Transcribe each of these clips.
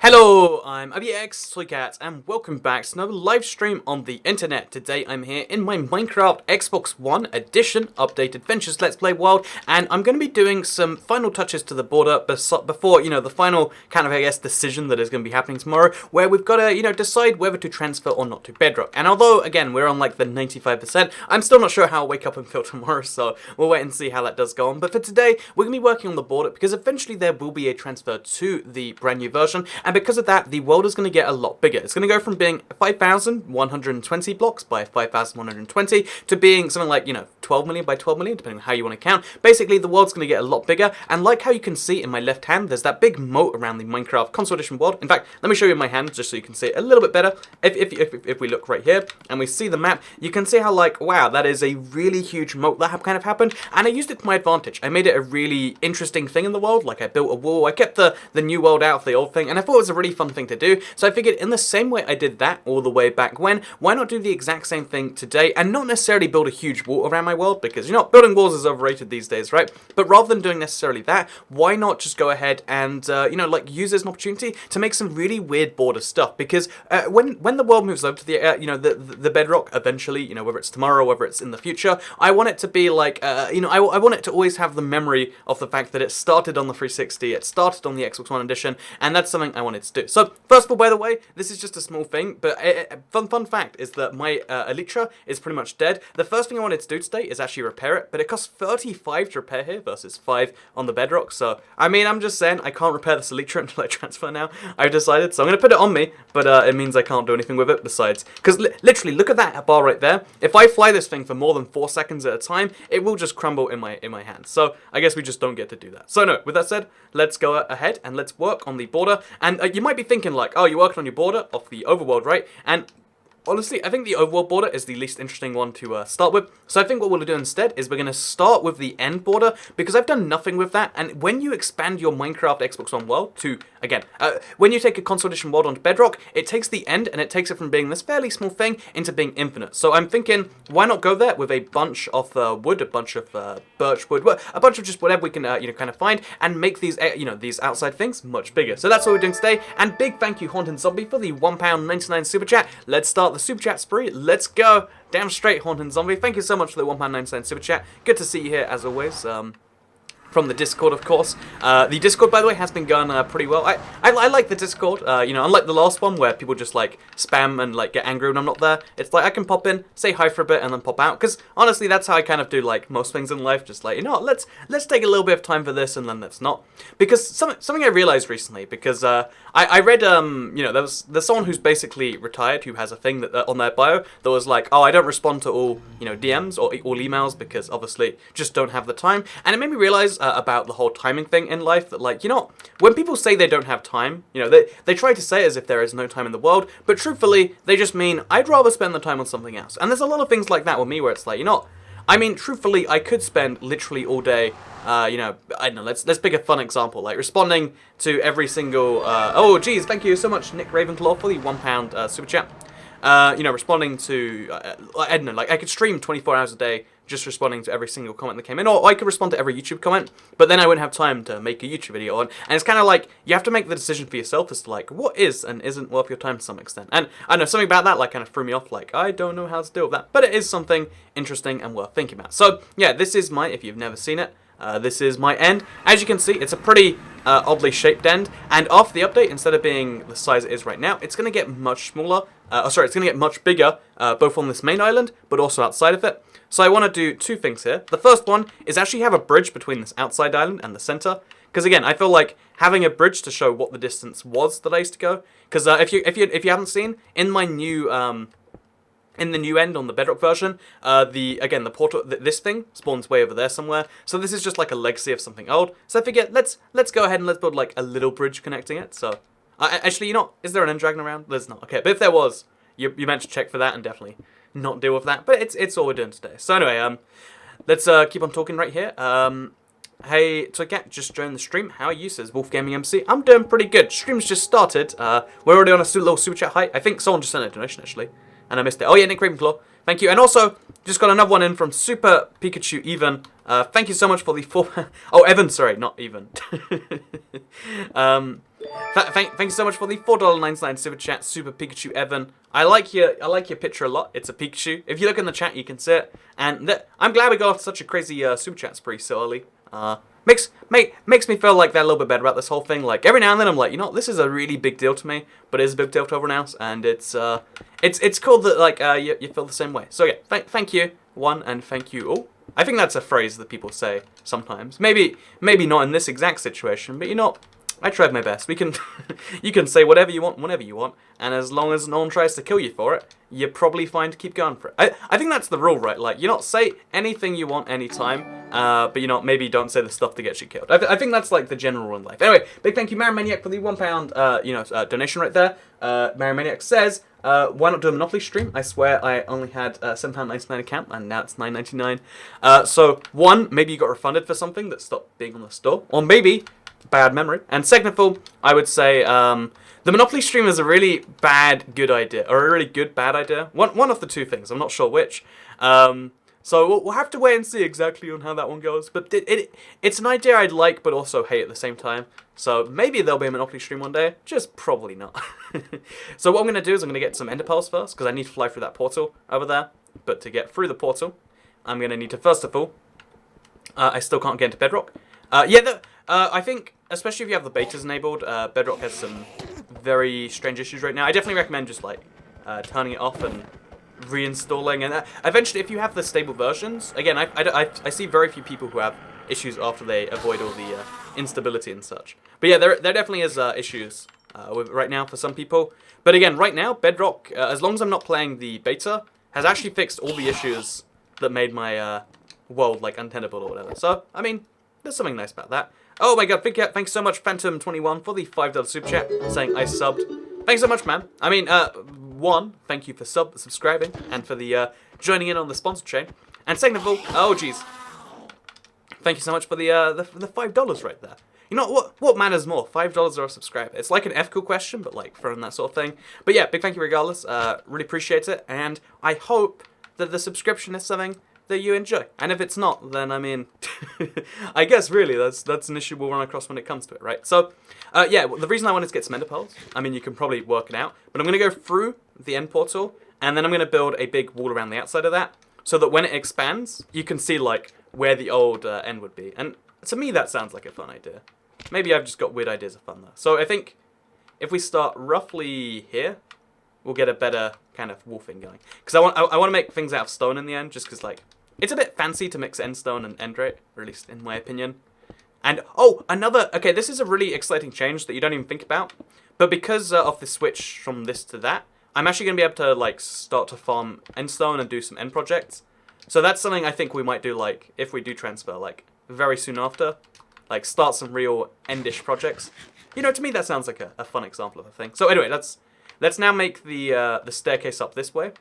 Hello, I'm ABX Toycat and welcome back to another live stream on the internet. Today I'm here in my Minecraft Xbox One Edition Updated Adventures Let's Play world, and I'm going to be doing some final touches to the border before, the final kind of, decision that is going to be happening tomorrow, where we've got to, decide whether to transfer or not to Bedrock. And although, again, we're on like the 95%, I'm still not sure how I'll wake up and feel tomorrow, so we'll wait and see how that does go on. But for today, we're going to be working on the border because eventually there will be a transfer to the brand new version. And because of that, the world is going to get a lot bigger. It's going to go from being 5,120 blocks by 5,120 to being something like, 12 million by 12 million, depending on how you want to count. Basically, the world's going to get a lot bigger. And like how you can see in my left hand, there's that big moat around the Minecraft console edition world. In fact, let me show you my hand just so you can see it a little bit better. If we look right here and we see the map, you can see how, wow, that is a really huge moat that kind of happened. And I used it to my advantage. I made it a really interesting thing in the world. Like, I built a wall. I kept the new world out of the old thing. And I thought it was a really fun thing to do, so I figured in the same way I did that all the way back when, why not do the exact same thing today and not necessarily build a huge wall around my world, because building walls is overrated these days, right? But rather than doing necessarily that, why not just go ahead and use this as an opportunity to make some really weird border stuff? Because when the world moves over to the bedrock eventually, whether it's tomorrow or whether it's in the future, I want it to be like I want it to always have the memory of the fact that it started on the 360, it started on the Xbox One edition, and that's something I wanted to do. So, first of all, by the way, this is just a small thing, but fun fact is that my Elytra is pretty much dead. The first thing I wanted to do today is actually repair it, but it costs 35 to repair here versus 5 on the bedrock. So, I'm just saying, I can't repair this Elytra until I transfer now. I've decided, so I'm going to put it on me, but it means I can't do anything with it besides. Because literally, look at that bar right there. If I fly this thing for more than 4 seconds at a time, it will just crumble in my hand. So, I guess we just don't get to do that. So, no, with that said, let's go ahead and let's work on the border. And you might be thinking like, oh, you're working on your border off the overworld, right? And honestly, I think the overworld border is the least interesting one to start with. So I think what we'll do instead is we're going to start with the end border, because I've done nothing with that. And when you expand your Minecraft Xbox One world to, again, when you take a console edition world onto Bedrock, it takes the end and it takes it from being this fairly small thing into being infinite. So I'm thinking, why not go there with a bunch of wood, a bunch of birch wood, a bunch of just whatever we can, kind of find, and make these, these outside things much bigger. So that's what we're doing today. And big thank you, Haunted Zombie, for the £1.99 super chat. Let's start the super chat spree. Let's go. Damn straight, Haunted Zombie. Thank you so much for the £1.99 super chat. Good to see you here as always. From the Discord, of course. The Discord, by the way, has been going pretty well. I like the Discord. Unlike the last one where people just like spam and like get angry when I'm not there. It's like I can pop in, say hi for a bit, and then pop out. Because honestly, that's how I kind of do like most things in life. Just like, let's take a little bit of time for this, and then let's not. Because something I realized recently, because I read there's someone who's basically retired who has a thing that on their bio that was like, oh, I don't respond to all DMs or all emails because obviously just don't have the time, and it made me realize about the whole timing thing in life that, like, when people say they don't have time, they try to say it as if there is no time in the world, but truthfully, they just mean, I'd rather spend the time on something else. And there's a lot of things like that with me where it's like, truthfully, I could spend literally all day, I don't know, let's pick a fun example, like responding to every single, oh, geez, thank you so much, Nick Ravenclaw, for the £1 super chat. Responding to, I don't know, like, I could stream 24 hours a day just responding to every single comment that came in, or I could respond to every YouTube comment, but then I wouldn't have time to make a YouTube video on, and it's kind of like, you have to make the decision for yourself as to, like, what is and isn't worth your time to some extent, and I know, something about that, like, kind of threw me off, like, I don't know how to deal with that, but it is something interesting and worth thinking about. So, yeah, this is if you've never seen it, this is my end. As you can see, it's a pretty oddly shaped end, and after the update, instead of being the size it is right now, it's going to get much smaller, it's going to get much bigger, both on this main island, but also outside of it. So I want to do two things here. The first one is actually have a bridge between this outside island and the center, because again, I feel like having a bridge to show what the distance was that I used to go, because if you haven't seen, in my new in the new end on the Bedrock version, the portal, this thing spawns way over there somewhere. So this is just like a legacy of something old. So I figured, let's go ahead and let's build like a little bridge connecting it. So, actually, is there an end dragon around? There's not. Okay, but if there was, you meant to check for that and definitely not deal with that. But it's all we're doing today. So anyway, let's keep on talking right here. Hey, Toycat, just joined the stream. How are you, says Wolf Gaming MC? I'm doing pretty good. Stream's just started. We're already on a little super chat height. I think someone just sent a donation actually, and I missed it. Oh yeah, Nick Ravenclaw. Thank you. And also, just got another one in from Super Pikachu Even. Thank you so much for the 4... oh, Evan, sorry, not Even. Thank you so much for the $4.99 super chat, Super Pikachu Evan. I like your picture a lot. It's a Pikachu. If you look in the chat, you can see it. And I'm glad we got off such a crazy super chat spree so early. Makes me feel like that a little bit better about this whole thing. Like every now and then I'm like, you know, this is a really big deal to me, but it is a big deal to everyone else, and it's cool that like you feel the same way. So yeah, thank you one, and thank you all. I think that's a phrase that people say sometimes. Maybe not in this exact situation, but you know, I tried my best. We can you can say whatever you want whenever you want, and as long as no one tries to kill you for it, you're probably fine to keep going for it. I think that's the rule, right? Like, you not say anything you want anytime, but you know, maybe don't say the stuff that gets you killed. I think that's like the general rule in life. Anyway, big thank you, Marimaniac, for the £1 donation right there. Marimaniac says, why not do a Monopoly stream? I swear I only had £7.99 account, and now it's $9.99. So one, maybe you got refunded for something that stopped being on the store, or maybe bad memory. And second of all, I would say the Monopoly stream is a really bad good idea, or a really good bad idea. One of the two things. I'm not sure which. So we'll have to wait and see exactly on how that one goes. But it's an idea I'd like, but also hate at the same time. So maybe there'll be a Monopoly stream one day. Just probably not. So what I'm going to do is I'm going to get some ender pearls first, because I need to fly through that portal over there. But to get through the portal, I'm going to need to, first of all, I still can't get into Bedrock. I think, especially if you have the betas enabled, Bedrock has some very strange issues right now. I definitely recommend just like turning it off and reinstalling. And eventually, if you have the stable versions, again, I see very few people who have issues after they avoid all the instability and such. But yeah, there definitely is issues with it right now for some people. But again, right now, Bedrock, as long as I'm not playing the beta, has actually fixed all the issues that made my world like untenable or whatever. So I mean, there's something nice about that. Oh my god, thanks so much, Phantom21, for the $5 super chat, saying I subbed. Thanks so much, man. I mean, one, thank you for subscribing, and for the joining in on the sponsor chain. And second of all, oh jeez, thank you so much for the $5 right there. You know, what matters more, $5 or a subscriber? It's like an ethical question, but like throwing that sort of thing. But yeah, big thank you regardless, really appreciate it, and I hope that the subscription is something that you enjoy. And if it's not, then I mean, I guess really that's an issue we'll run across when it comes to it, right? So, yeah, the reason I wanted to get some ender pearls, I mean, you can probably work it out, but I'm going to go through the end portal, and then I'm going to build a big wall around the outside of that, so that when it expands, you can see, like, where the old end would be. And to me, that sounds like a fun idea. Maybe I've just got weird ideas of fun, though. So I think if we start roughly here, we'll get a better kind of wall thing going. Because I want to make things out of stone in the end, just because, like, it's a bit fancy to mix endstone and enderite, or at least in my opinion. And, oh, okay, this is a really exciting change that you don't even think about. But because of the switch from this to that, I'm actually going to be able to, like, start to farm endstone and do some end projects. So that's something I think we might do, like, if we do transfer, like, very soon after. Like, start some real endish projects. You know, to me that sounds like a fun example of a thing. So anyway, let's now make the staircase up this way.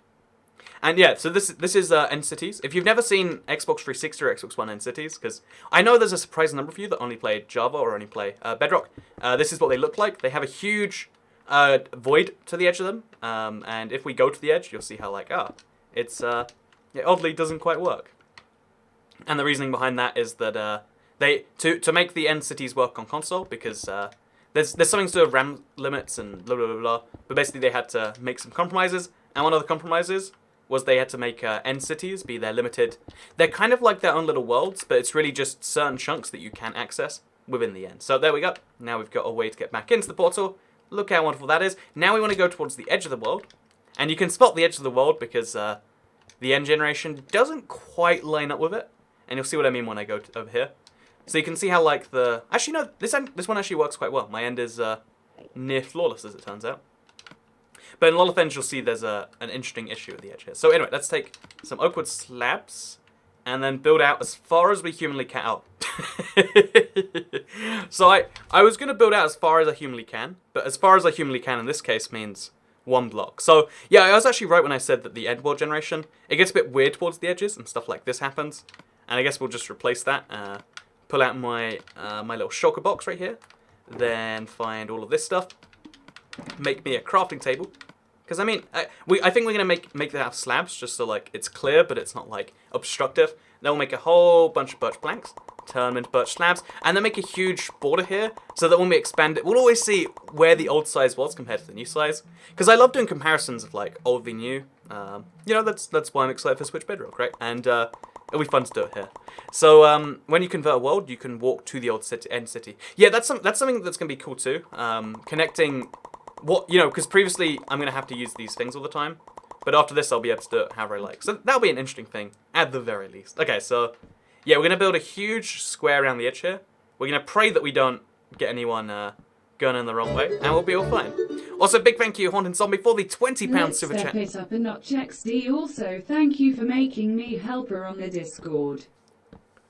And yeah, so this is End Cities. If you've never seen Xbox 360 or Xbox One End Cities, because I know there's a surprising number of you that only play Java or only play Bedrock, this is what they look like. They have a huge void to the edge of them, and if we go to the edge, you'll see how, like, it oddly doesn't quite work. And the reasoning behind that is that to make the End Cities work on console, because there's something to do with RAM limits and blah blah blah blah, but basically they had to make some compromises, and one of the compromises was they had to make end cities be their limited. They're kind of like their own little worlds, but it's really just certain chunks that you can access within the end. So there we go. Now we've got a way to get back into the portal. Look how wonderful that is. Now we want to go towards the edge of the world. And you can spot the edge of the world because the end generation doesn't quite line up with it. And you'll see what I mean when I go over here. So you can see how, like, actually, no, this one actually works quite well. My end is near flawless, as it turns out. But in a lot of ends, you'll see there's an interesting issue at the edge here. So anyway, let's take some oakwood slabs and then build out as far as we humanly can. Oh. So I was going to build out as far as I humanly can, but as far as I humanly can in this case means one block. So yeah, I was actually right when I said that the end world generation, it gets a bit weird towards the edges and stuff like this happens. And I guess we'll just replace that. Pull out my little shulker box right here. Then find all of this stuff. Make me a crafting table. Because, I mean, I think we're going to make that out of slabs, just so, like, it's clear, but it's not, like, obstructive. Then we'll make a whole bunch of birch planks. turn them into birch slabs, and then make a huge border here, so that when we expand it, we'll always see where the old size was compared to the new size. Because I love doing comparisons of like old v new. You know, that's why I'm excited for Switch Bedrock, right? And it'll be fun to do it here. So when you convert a world, you can walk to the old end city. Yeah, that's something that's gonna be cool too. Connecting what, you know, because previously I'm gonna have to use these things all the time. But after this, I'll be able to do it however I like. So that'll be an interesting thing, at the very least. Okay, so, yeah, we're going to build a huge square around the edge here. We're going to pray that we don't get anyone going in the wrong way, and we'll be all fine. Also, big thank you, Haunted Zombie, for the £20 super chat. Let's step it up a notch, XD. Also, thank you for making me helper on the Discord.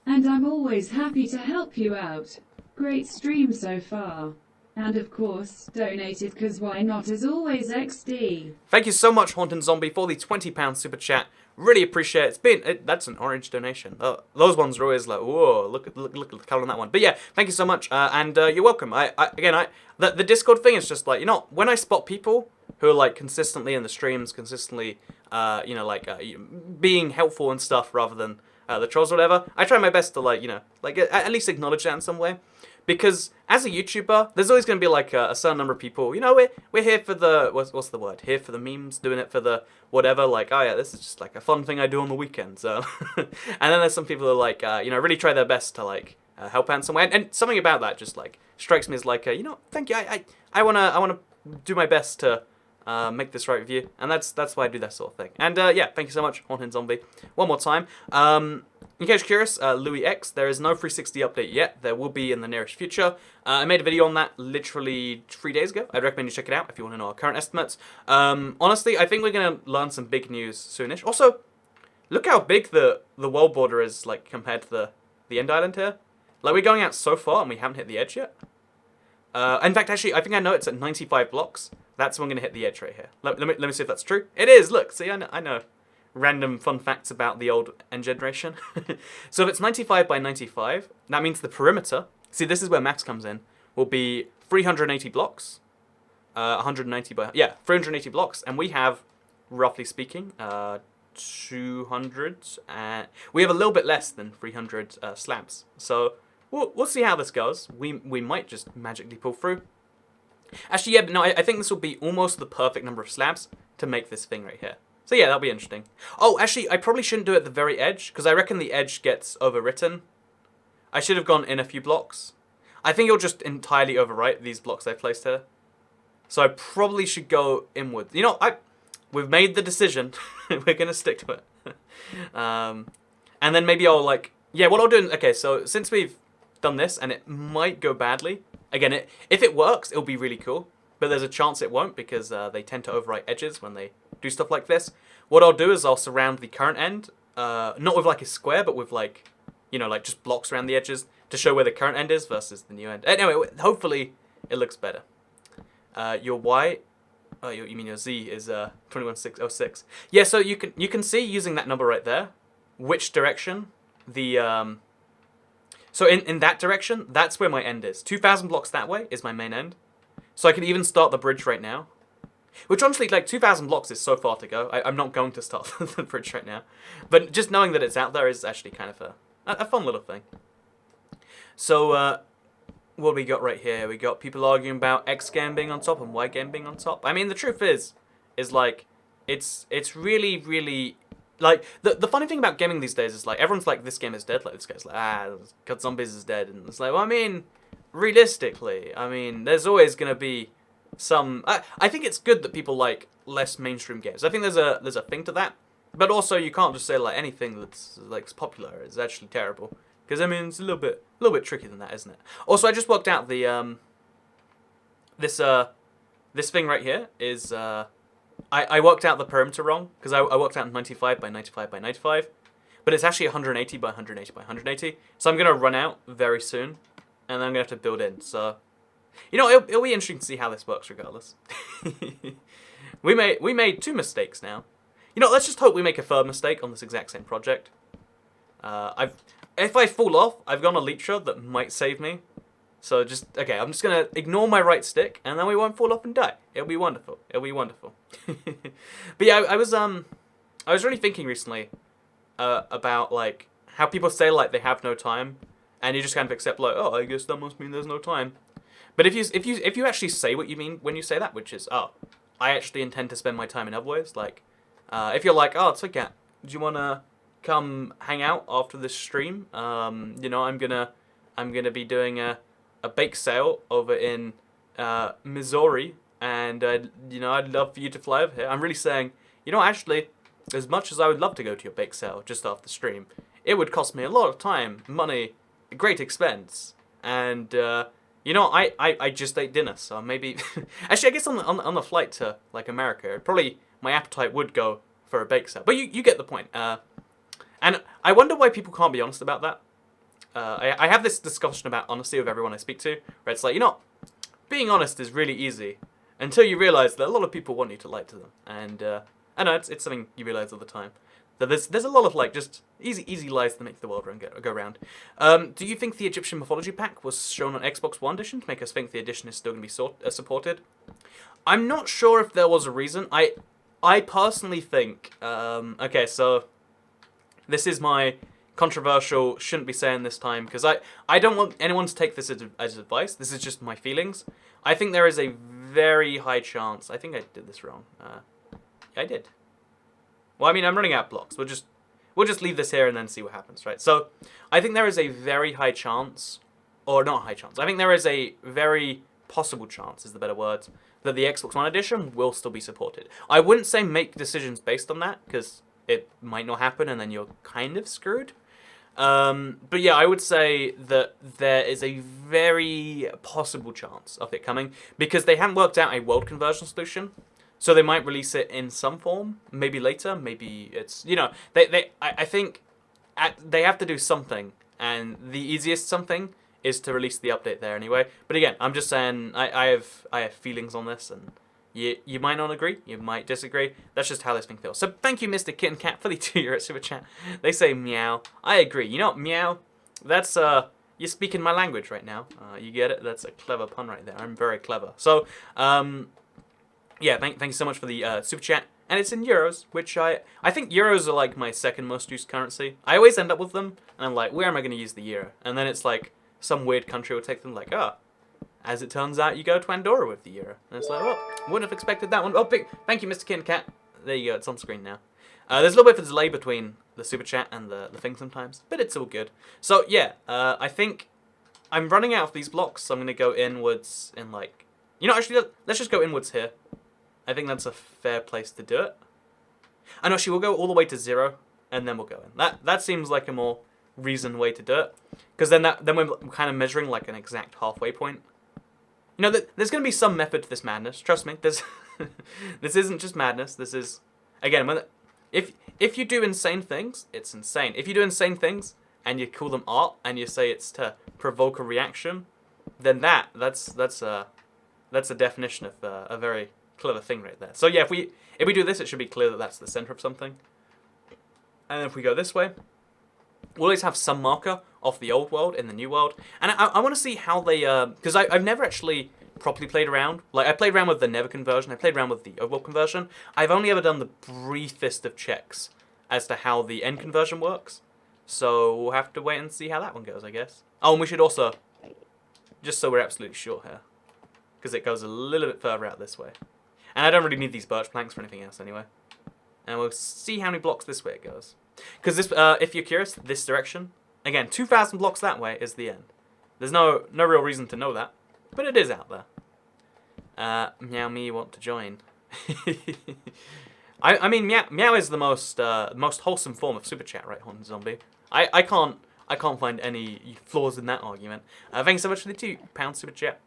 And I'm always happy to help you out. Great stream so far. And of course, donated because why not, as always, XD. Thank you so much, Haunted Zombie, for the £20 super chat. Really appreciate it. That's an orange donation. Those ones are always like, whoa, look at the colour on that one. But yeah, thank you so much, and you're welcome. The Discord thing is just like, you know, when I spot people who are like consistently in the streams, consistently, you know, like being helpful and stuff rather than the trolls or whatever, I try my best to like, you know, like at least acknowledge that in some way. Because as a YouTuber, there's always going to be like a certain number of people, you know, we're here for the, what's the word, here for the memes, doing it for the whatever, like, oh yeah, this is just like a fun thing I do on the weekend, so. And then there's some people who are like, you know, really try their best to like help out in some way, and something about that just like strikes me as like, you know, thank you, I wanna do my best to make this right with you, and that's why I do that sort of thing. And yeah, thank you so much, Haunted Zombie, one more time. In case you're curious, Louis X, there is no 360 update yet. There will be in the nearest future. I made a video on that literally 3 days ago. I'd recommend you check it out if you want to know our current estimates. Honestly, I think we're going to learn some big news soonish. Also, look how big the world border is like compared to the end island here. Like, we're going out so far and we haven't hit the edge yet. In fact, actually, I think I know it's at 95 blocks. That's when I'm going to hit the edge right here. Let me see if that's true. It is! Look, see, I know. Random fun facts about the old end generation. So if it's 95 by 95, that means the perimeter, see this is where max comes in, will be 380 blocks. 190 by, yeah, 380 blocks, and we have, roughly speaking, 200, and we have a little bit less than 300 slabs. So we'll see how this goes. We might just magically pull through. Actually, yeah, but no, I think this will be almost the perfect number of slabs to make this thing right here. So yeah, that'll be interesting. Oh, actually, I probably shouldn't do it at the very edge, because I reckon the edge gets overwritten. I should have gone in a few blocks. I think it'll just entirely overwrite these blocks I placed here. So I probably should go inward. You know, we've made the decision. We're going to stick to it. And then maybe I'll like, yeah, what I'll do, okay, so since we've done this, and it might go badly, again, if it works, it'll be really cool. But there's a chance it won't, because they tend to overwrite edges when they do stuff like this. What I'll do is I'll surround the current end, not with like a square, but with like, you know, like just blocks around the edges to show where the current end is versus the new end. Anyway, hopefully it looks better. Your Y, oh, you mean your Z is 21606. Yeah, so you can see using that number right there, which direction the so in that direction, that's where my end is. 2,000 blocks that way is my main end. So I can even start the bridge right now. Which honestly, like 2,000 blocks is so far to go. I'm not going to start the bridge right now. But just knowing that it's out there is actually kind of a fun little thing. So, what do we got right here? We got people arguing about X game being on top and Y game being on top. I mean, the truth is like, it's really, really, like, the funny thing about gaming these days is like, everyone's like, this game is dead. Like, this guy's like, God Zombies is dead. And it's like, well, I mean, realistically, I mean, there's always going to be some, I think it's good that people like less mainstream games. I think there's a thing to that, but also you can't just say like anything that's like popular is actually terrible, because I mean it's a little bit tricky than that, isn't it? Also, I just worked out the this thing right here is I worked out the perimeter wrong, because I worked out 95 by 95 by 95, but it's actually 180 by 180 by 180. So I'm gonna run out very soon, and then I'm gonna have to build in. So. You know, it'll be interesting to see how this works regardless. we made 2 mistakes now. You know, let's just hope we make a third mistake on this exact same project. If I fall off, I've got an elytra that might save me. So okay, I'm just going to ignore my right stick, and then we won't fall off and die. It'll be wonderful. It'll be wonderful. But yeah, I was really thinking recently about, like, how people say, like, they have no time. and you just kind of accept like, oh, I guess that must mean there's no time. But if you actually say what you mean when you say that, which is, oh, I actually intend to spend my time in other ways, like, if you're like, oh, it's like, do you wanna come hang out after this stream? You know, I'm gonna be doing a bake sale over in Missouri, and you know, I'd love for you to fly over here. I'm really saying, you know, actually, as much as I would love to go to your bake sale just after the stream, it would cost me a lot of time, money, great expense, and you know, I just ate dinner, so maybe actually I guess on the flight to like America, probably my appetite would go for a bake sale. But you get the point. And I wonder why people can't be honest about that. I have this discussion about honesty with everyone I speak to, where it's like, you know, being honest is really easy until you realize that a lot of people want you to lie to them. And I know it's something you realize all the time. That there's a lot of like just easy lies that make the world go round. Do you think the Egyptian mythology pack was shown on Xbox One edition to make us think the edition is still going to be supported? I'm not sure if there was a reason. I personally think okay, so this is my controversial, shouldn't be saying this time, because I don't want anyone to take this as advice. This is just my feelings. I think there is a very high chance. I think I did this wrong. I did. Well, I mean, I'm running out of blocks. We'll just leave this here and then see what happens, right? So, I think there is a very high chance, or not high chance. I think there is a very possible chance, is the better word, that the Xbox One edition will still be supported. I wouldn't say make decisions based on that, because it might not happen and then you're kind of screwed. But yeah, I would say that there is a very possible chance of it coming, because they haven't worked out a world conversion solution. So they might release it in some form, maybe later, maybe it's, you know, I think they have to do something, and the easiest something is to release the update there anyway. But again, I'm just saying, I have feelings on this, and you might not agree, you might disagree. That's just how this thing feels. So thank you, Mr. Kitten Cat, for the €2 super chat. They say meow. I agree. You know what, meow? That's you're speaking my language right now. You get it? That's a clever pun right there. I'm very clever. So yeah, thank you so much for the super chat. And it's in euros, which I think euros are like my second most used currency. I always end up with them, and I'm like, where am I going to use the euro? And then it's like some weird country will take them, like, as it turns out, you go to Andorra with the euro. And it's like, oh, wouldn't have expected that one. Oh, thank you, Mr. Kitten Cat. There you go, it's on screen now. There's a little bit of a delay between the super chat and the thing sometimes, but it's all good. So yeah, I think I'm running out of these blocks, so I'm going to go inwards in like, you know, actually, let's just go inwards here. I think that's a fair place to do it. And actually, we'll go all the way to 0, and then we'll go in. That seems like a more reasoned way to do it, because then we're kind of measuring like an exact halfway point. You know, there's going to be some method to this madness. Trust me. This isn't just madness. This is, again, if you do insane things, it's insane. If you do insane things and you call them art and you say it's to provoke a reaction, then that's a definition of a very clever thing right there. So yeah, if we do this, it should be clear that that's the center of something. And if we go this way, we'll always have some marker of the old world in the new world. And I want to see how they, because I've never actually properly played around. Like, I played around with the Nether conversion, I played around with the overworld conversion. I've only ever done the briefest of checks as to how the end conversion works. So we'll have to wait and see how that one goes, I guess. Oh, and we should also, just so we're absolutely sure here, because it goes a little bit further out this way. And I don't really need these birch planks for anything else anyway. And we'll see how many blocks this way it goes. Because this, if you're curious, this direction, again, 2,000 blocks that way is the end. There's no real reason to know that, but it is out there. Meow me want to join. I mean, meow is the most wholesome form of super chat, right, Hon Zombie? I can't find any flaws in that argument. Thanks so much for the £2 super chat.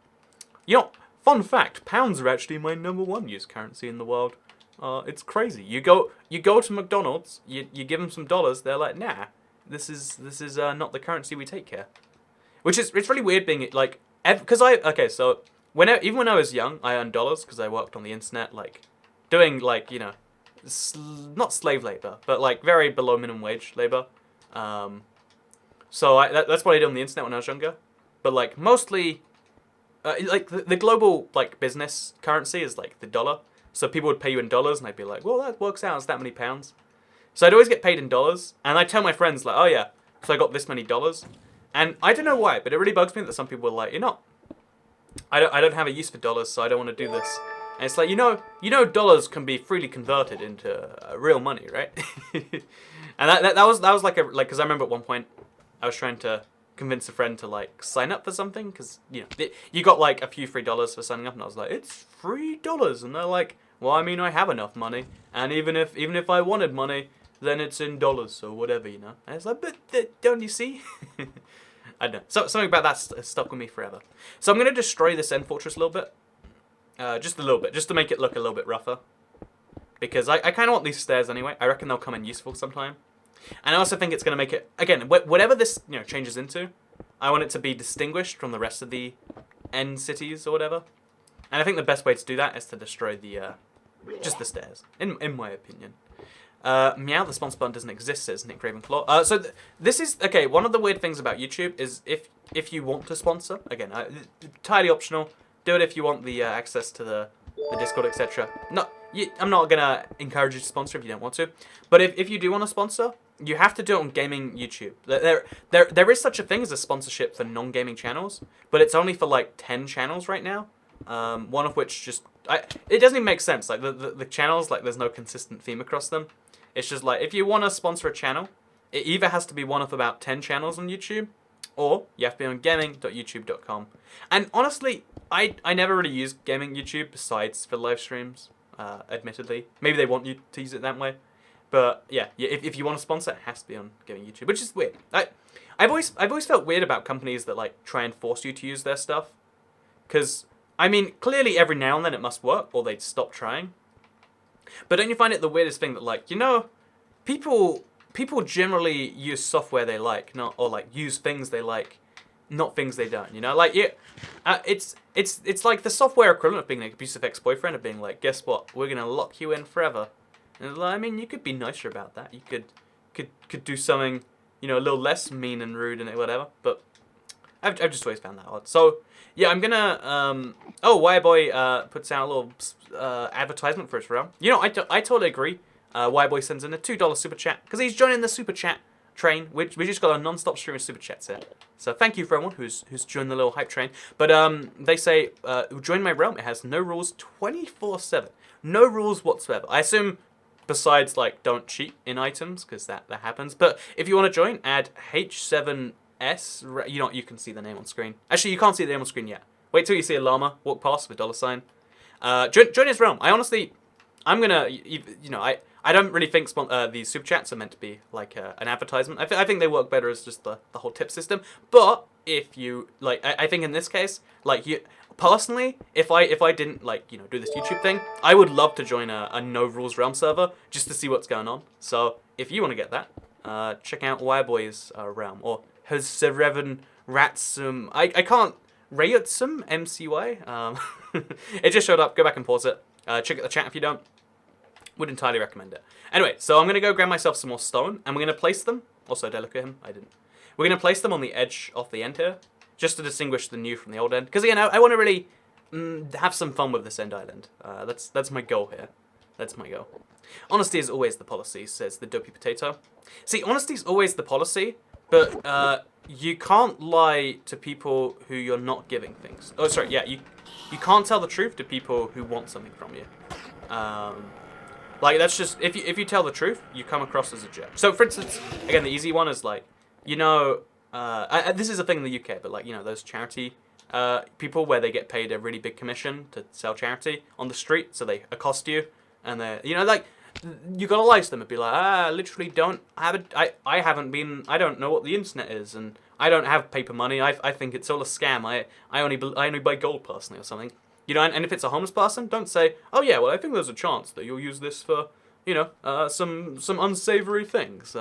You know, fun fact, pounds are actually my #1 used currency in the world. It's crazy. You go to McDonald's, you give them some dollars, they're like, nah, this is not the currency we take here. Which is, it's really weird being like, because so even when I was young, I earned dollars because I worked on the internet, like doing like, you know, not slave labor, but like very below minimum wage labor. So that's what I did on the internet when I was younger. But like mostly, like the global like business currency is like the dollar. So people would pay you in dollars, and I'd be like, well, that works out as that many pounds. So I'd always get paid in dollars, and I'd tell my friends, like, oh yeah, so I got this many dollars. And I don't know why, but it really bugs me that some people are like, I don't have a use for dollars, so I don't want to do this. And it's like, dollars can be freely converted into real money, right? And that was like because I remember at one point I was trying to convince a friend to like sign up for something because you got like a few free dollars for signing up, and I was like, it's $3, and they're like, well, I mean, I have enough money, and even if I wanted money, then it's in dollars or whatever, And it's like, but don't you see? I don't know. So something about that stuck with me forever. So I'm gonna destroy this end fortress a little bit, just a little bit, just to make it look a little bit rougher, because I kind of want these stairs anyway. I reckon they'll come in useful sometime. And I also think it's going to make it, again, whatever this changes into, I want it to be distinguished from the rest of the end cities or whatever. And I think the best way to do that is to destroy just the stairs, in my opinion. Meow, the sponsor button doesn't exist, says Nick Ravenclaw. So this is, okay, one of the weird things about YouTube is if you want to sponsor, again, entirely optional, do it if you want the access to the Discord, etc. I'm not going to encourage you to sponsor if you don't want to. But if you do want to sponsor, you have to do it on gaming YouTube. There is such a thing as a sponsorship for non-gaming channels, but it's only for like 10 channels right now. One of which it doesn't even make sense. Like the channels, like there's no consistent theme across them. It's just like if you want to sponsor a channel, it either has to be one of about 10 channels on YouTube, or you have to be on gaming.youtube.com. And honestly, I never really use gaming YouTube besides for live streams. Admittedly, maybe they want you to use it that way. But yeah, if you want to sponsor, it has to be on gaming YouTube, which is weird. I've always felt weird about companies that like try and force you to use their stuff, because I mean clearly every now and then it must work, or they'd stop trying. But don't you find it the weirdest thing that like people generally use software they like, or like use things they like, not things they don't. It's like the software equivalent of being an abusive ex-boyfriend, of being like, guess what, we're gonna lock you in forever. And I mean, you could be nicer about that. You could do something, a little less mean and rude and whatever. But I've just always found that odd. So yeah, I'm gonna Yboy puts out a little advertisement for his realm. I totally agree. Yboy sends in a $2 super chat because he's joining the super chat train. We just got a non-stop stream of super chats here. So thank you for everyone who's joined the little hype train. But they say join my realm. It has no rules 24/7. No rules whatsoever. I assume. Besides, like, don't cheat in items, because that happens. But if you want to join, add H7S. You can see the name on screen. Actually, you can't see the name on screen yet. Wait till you see a llama walk past with a $sign. Join his realm. I'm going to, I don't really think these super chats are meant to be like an advertisement. I think they work better as just the whole tip system. But if you, like, I think in this case, like, personally, if I didn't do this YouTube thing, I would love to join a no rules realm server just to see what's going on. So if you want to get that, check out Yboy's realm or Herzereven Ratsum. I can't Rayatsum MCY. It just showed up. Go back and pause it. Check out the chat if you don't. Would entirely recommend it. Anyway, so I'm gonna go grab myself some more stone, and we're gonna place them. Also, did I look at him? I didn't. We're gonna place them on the edge of the end here, just to distinguish the new from the old end. Because again, I want to really have some fun with this end island. That's my goal here. That's my goal. Honesty is always the policy, says the dopey potato. See, honesty is always the policy, but you can't lie to people who you're not giving things. Oh, sorry, yeah, you can't tell the truth to people who want something from you. Like, that's just, if you tell the truth, you come across as a jerk. So, for instance, again, the easy one is like, this is a thing in the UK, but like, those charity people where they get paid a really big commission to sell charity on the street, so they accost you, and they, like, you gotta lie to them and be like, I literally don't have it, I don't know what the internet is, and I don't have paper money, I think it's all a scam, I only buy gold personally or something. And if it's a homeless person, don't say, oh yeah, well I think there's a chance that you'll use this for, some unsavory things,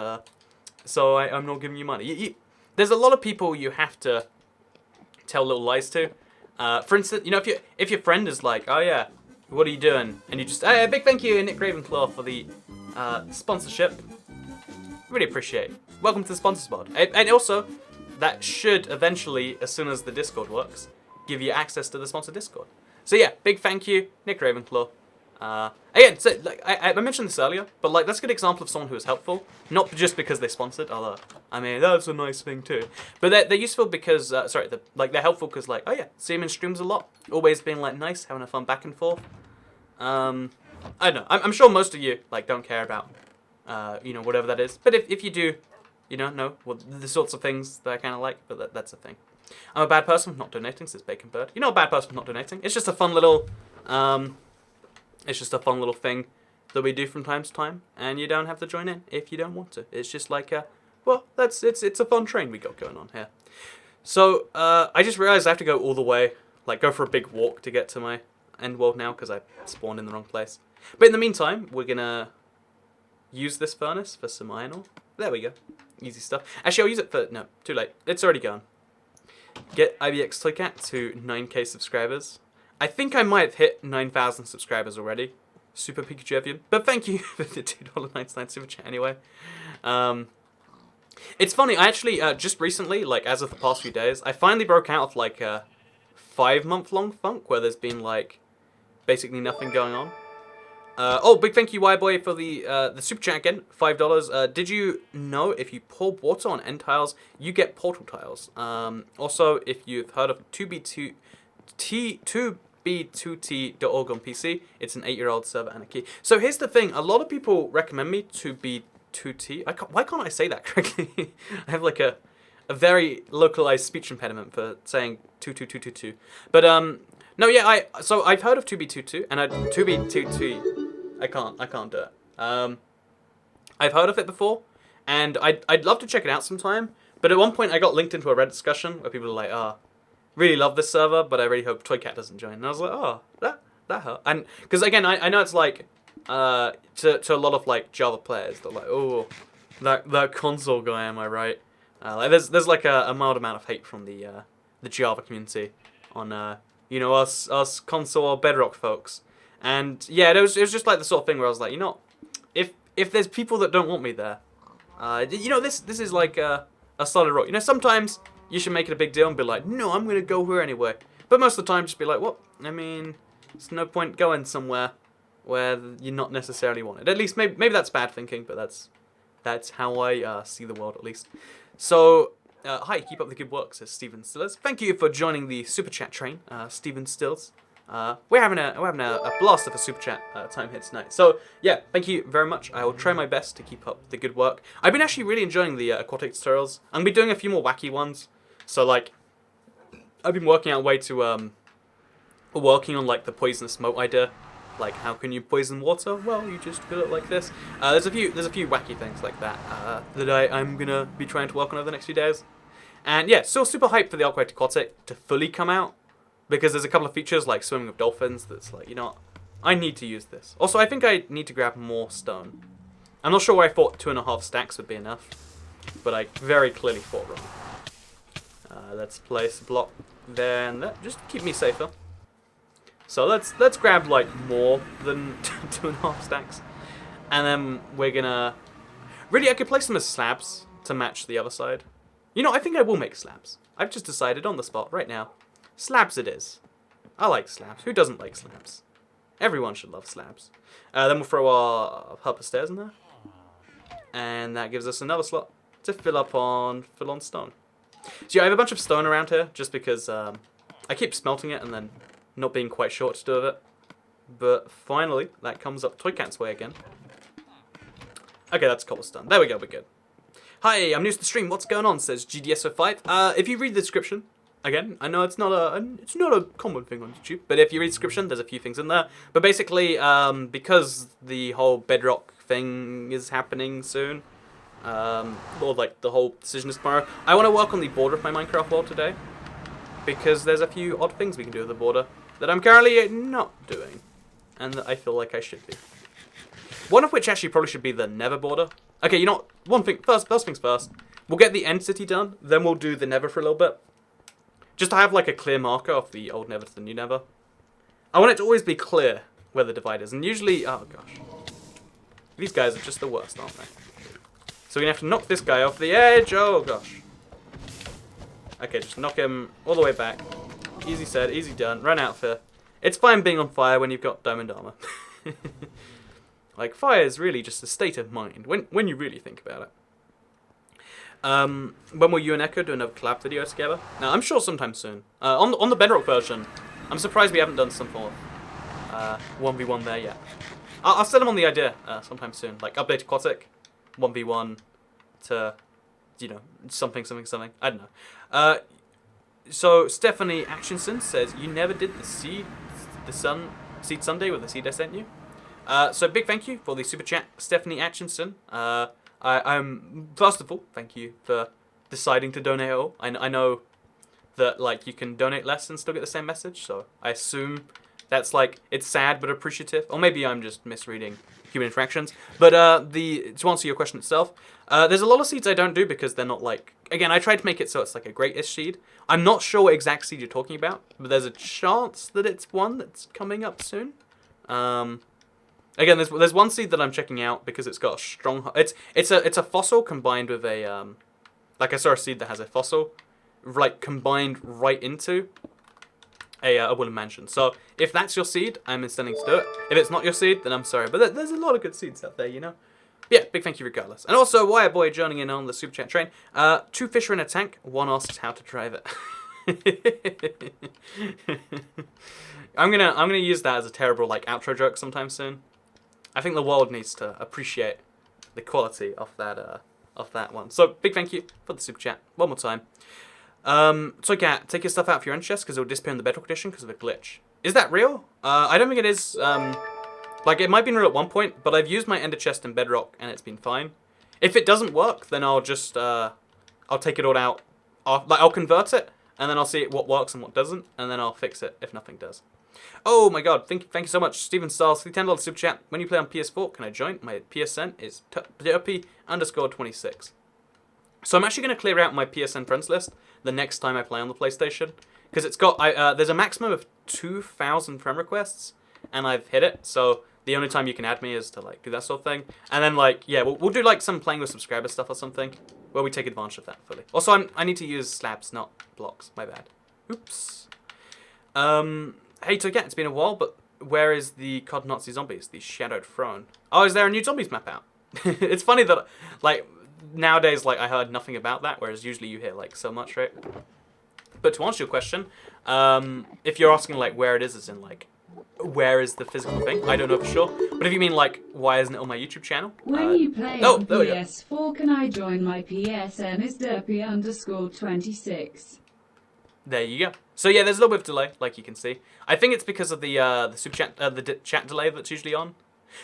so I'm not giving you money. There's a lot of people you have to tell little lies to. For instance, if your friend is like, oh yeah, what are you doing? And you just, hey, a big thank you, Nick Ravenclaw, for the sponsorship. Really appreciate it. Welcome to the sponsor spot. And also, that should eventually, as soon as the Discord works, give you access to the sponsor Discord. So yeah, big thank you, Nick Ravenclaw. Again, so, like, I mentioned this earlier, but like that's a good example of someone who is helpful, not just because they sponsored, although I mean that's a nice thing too, but they're useful because they're helpful because like, oh yeah, see them in streams a lot, always being like nice, having a fun back and forth. I don't know. I'm sure most of you like don't care about whatever that is, but if you do, know well, the sorts of things that I kind of like, but that's a thing. I'm a bad person for not donating, says Bacon Bird. You're not a bad person for not donating. It's just a fun little thing that we do from time to time, and you don't have to join in if you don't want to. It's just like it's a fun train we got going on here. So I just realized I have to go all the way, like go for a big walk to get to my end world now because I spawned in the wrong place. But in the meantime, we're gonna use this furnace for some iron ore. There we go. Easy stuff. Actually, I'll use it for... No, too late. It's already gone. Get IBX Toycat to 9k subscribers. I think I might have hit 9,000 subscribers already. Super Pikachu. But thank you for the $2.99 super chat anyway. It's funny, I actually, just recently, like as of the past few days, I finally broke out of like a 5-month-long funk where there's been like basically nothing going on. Big thank you, Y-Boy, for the super chat again, $5. Did you know if you pour water on end tiles, you get portal tiles? Also, if you've heard of 2b2t.org on PC, it's an 8-year-old server and a key. So here's the thing, a lot of people recommend me to be 2t. Why can't I say that correctly? I have like a very localized speech impediment for saying 22222. But no, yeah, I've heard of 2b22 and 2b22. I can't do it. I've heard of it before, and I'd love to check it out sometime. But at one point, I got linked into a Reddit discussion where people were like, "Oh, really love this server, but I really hope Toycat doesn't join." And I was like, "Oh, that hurt." And because again, I know it's like to a lot of like Java players, they're like, "Oh, that console guy, am I right?" Like there's like a mild amount of hate from the Java community on us console or Bedrock folks. And yeah, it was just like the sort of thing where I was like, if there's people that don't want me there, this is like a solid rock. Sometimes you should make it a big deal and be like, no, I'm gonna go here anyway. But most of the time, just be like, what? I mean, there's no point going somewhere where you're not necessarily wanted. At least maybe that's bad thinking, but that's how I see the world at least. So. Hi, keep up the good work, says Stephen Stillers. Thank you for joining the super chat train, Stephen Stills. We're having a blast of a super chat time here tonight. So yeah, thank you very much. I will try my best to keep up the good work. I've been actually really enjoying the aquatic tutorials. I'm gonna be doing a few more wacky ones. So like, I've been working out a way to working on like the poisonous moat idea. Like, how can you poison water? Well, you just fill it like this. There's a few wacky things like that that I'm gonna be trying to work on over the next few days. And yeah, still super hyped for the aquatic to fully come out, because there's a couple of features like swimming with dolphins that's like, I need to use this. Also, I think I need to grab more stone. I'm not sure why I thought 2.5 stacks would be enough, but I very clearly thought wrong. Let's place a block there and there, just to keep me safer. So let's grab like more than 2.5 stacks, and then we're gonna really I could place them as slabs to match the other side. I think I will make slabs. I've just decided on the spot right now. Slabs it is. I like slabs. Who doesn't like slabs? Everyone should love slabs. Then we'll throw our hub of stairs in there, and that gives us another slot to fill on stone. So yeah, I have a bunch of stone around here just because I keep smelting it and then not being quite sure what to do with it. But finally, that comes up Toycat's way again. Okay, that's cobblestone. There we go, we're good. Hi, I'm new to the stream. What's going on? Says GDSO5. If you read the description, again, I know it's not a common thing on YouTube, but if you read the description, there's a few things in there. But basically, because the whole Bedrock thing is happening soon, or like the whole decision is tomorrow, I want to work on the border of my Minecraft world today, because there's a few odd things we can do with the border that I'm currently not doing, and that I feel like I should be. One of which actually probably should be the Nether border. Okay, one thing, first things first, we'll get the end city done, then we'll do the Nether for a little bit. Just to have like a clear marker of the old Nether to the new Nether. I want it to always be clear where the divide is, and usually, oh gosh. These guys are just the worst, aren't they? So we're gonna have to knock this guy off the edge, oh gosh. Okay, just knock him all the way back. Easy said, easy done. Run out for. It's fine being on fire when you've got diamond armor. Like, fire is really just a state of mind, when you really think about it. When will you and Echo do another collab video together? Now, I'm sure sometime soon. On the Bedrock version, I'm surprised we haven't done some form of 1v1 there yet. I'll set them on the idea sometime soon. Like, update aquatic, 1v1 to, you know, something. I don't know. So, Stephanie Atchinson says, you never did the Seed Sunday with the seed I sent you. So, big thank you for the super chat, Stephanie Atchinson. I'm first of all, thank you for deciding to donate at all. I know that like you can donate less and still get the same message, so I assume that's like it's sad but appreciative, or maybe I'm just misreading human interactions. But to answer your question itself, there's a lot of seeds I don't do because they're not like, again, I tried to make it so it's like a great-ish seed. I'm not sure what exact seed you're talking about, but there's a chance that it's one that's coming up soon. Again, there's one seed that I'm checking out because it's got a strong. It's a fossil combined with a like I saw a seed that has a fossil, like combined right into a wooden mansion. So if that's your seed, I'm intending to do it. If it's not your seed, then I'm sorry. But there's a lot of good seeds out there, you know. Yeah, big thank you regardless. And also, Wire Boy joining in on the super chat train. 2 fish are in a tank. One asks how to drive it. I'm gonna use that as a terrible like outro joke sometime soon. I think the world needs to appreciate the quality of that one. So big thank you for the super chat one more time. So Cat, take your stuff out of your own chest because it will disappear in the Bedrock edition because of a glitch. Is that real? I don't think it is. Like it might be real at one point, but I've used my Ender chest in Bedrock and it's been fine. If it doesn't work, then I'll just I'll take it all out. I'll convert it and then I'll see what works and what doesn't, and then I'll fix it if nothing does. Oh my god, thank you so much, Steven Styles, for the $10 super chat. When you play on PS4, can I join? My PSN is derpy_26. So I'm actually going to clear out my PSN friends list the next time I play on the PlayStation. Because it's got, there's a maximum of 2,000 friend requests, and I've hit it, so the only time you can add me is to, like, do that sort of thing. And then, like, yeah, we'll do, like, some playing with subscriber stuff or something, where we take advantage of that fully. Also, I need to use slabs, not blocks. My bad. Oops. Hey, Togat, it's been a while, but where is the COD Nazi Zombies, the Shadowed Throne? Oh, is there a new Zombies map out? It's funny that, like, nowadays, like, I heard nothing about that, whereas usually you hear, like, so much, right? But to answer your question, if you're asking, like, where it is, as in, like, where is the physical thing? I don't know for sure. But if you mean, like, why isn't it on my YouTube channel? When you play on PS4, can I join? My PSN is derpy_26. There you go. So yeah, there's a little bit of delay, like you can see. I think it's because of the super chat, chat delay that's usually on.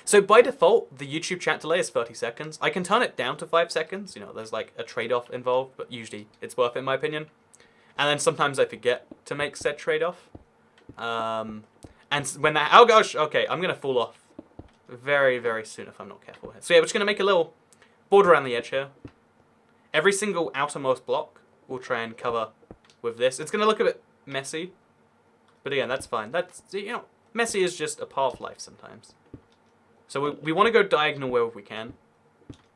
So by default, the YouTube chat delay is 30 seconds. I can turn it down to 5 seconds. You know, there's like a trade-off involved, but usually it's worth it in my opinion. And then sometimes I forget to make said trade-off. And when that, oh gosh, okay, I'm gonna fall off very, very soon if I'm not careful here. So yeah, we're just gonna make a little border around the edge here. Every single outermost block we'll try and cover with this. It's gonna look a bit messy, but again, that's fine. That's, you know, messy is just a part of life sometimes. So we want to go diagonal wherever we can,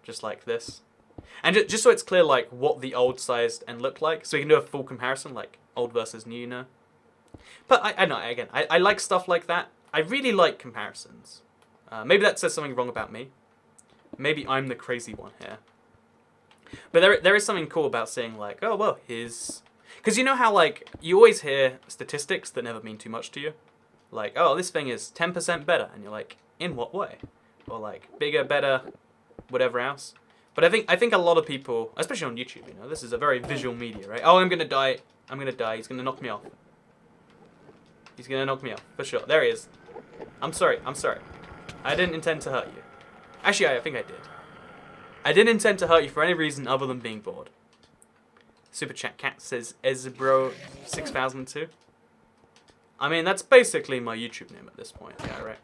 just like this, and just so it's clear, like what the old sized end looked like, so we can do a full comparison, like old versus new, you know. But I know, again, I like stuff like that. I really like comparisons. Maybe that says something wrong about me. Maybe I'm the crazy one here. But there is something cool about saying like, oh well, his. Because you know how, like, you always hear statistics that never mean too much to you? Like, oh, this thing is 10% better. And you're like, in what way? Or, like, bigger, better, whatever else. But I think a lot of people, especially on YouTube, you know, this is a very visual media, right? Oh, I'm going to die. I'm going to die. He's going to knock me off. He's going to knock me off, for sure. There he is. I'm sorry. I'm sorry. I didn't intend to hurt you. Actually, I think I did. I didn't intend to hurt you for any reason other than being bored. Super Chat Cat says Ezbro6002. I mean, that's basically my YouTube name at this point. Yeah, right.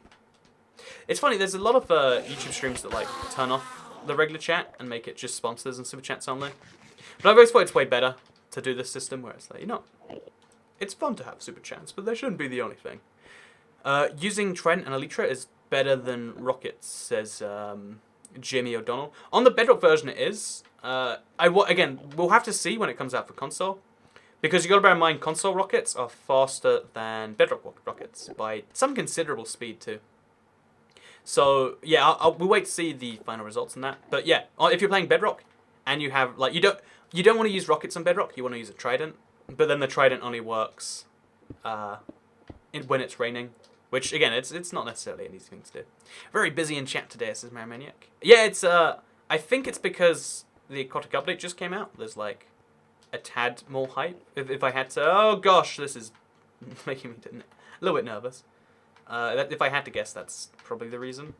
It's funny, there's a lot of YouTube streams that like turn off the regular chat and make it just sponsors and super chats only. But I've always thought it's way better to do this system where it's like, you know, it's fun to have super chats, but they shouldn't be the only thing. Using Trent and Elytra is better than rockets, says Jimmy O'Donnell. On the Bedrock version it is. Again, we'll have to see when it comes out for console. Because you got to bear in mind, console rockets are faster than Bedrock rockets by some considerable speed too. So yeah, we'll wait to see the final results on that. But yeah, if you're playing Bedrock and you have like you don't want to use rockets on Bedrock, you want to use a trident. But then the trident only works when it's raining, which again it's not necessarily an easy thing to do. Very busy in chat today, says Marimaniac. Yeah, it's I think it's because the aquatic update just came out. There's like a tad more hype. If I had to, oh gosh, this is making me a little bit nervous. If I had to guess, that's probably the reason.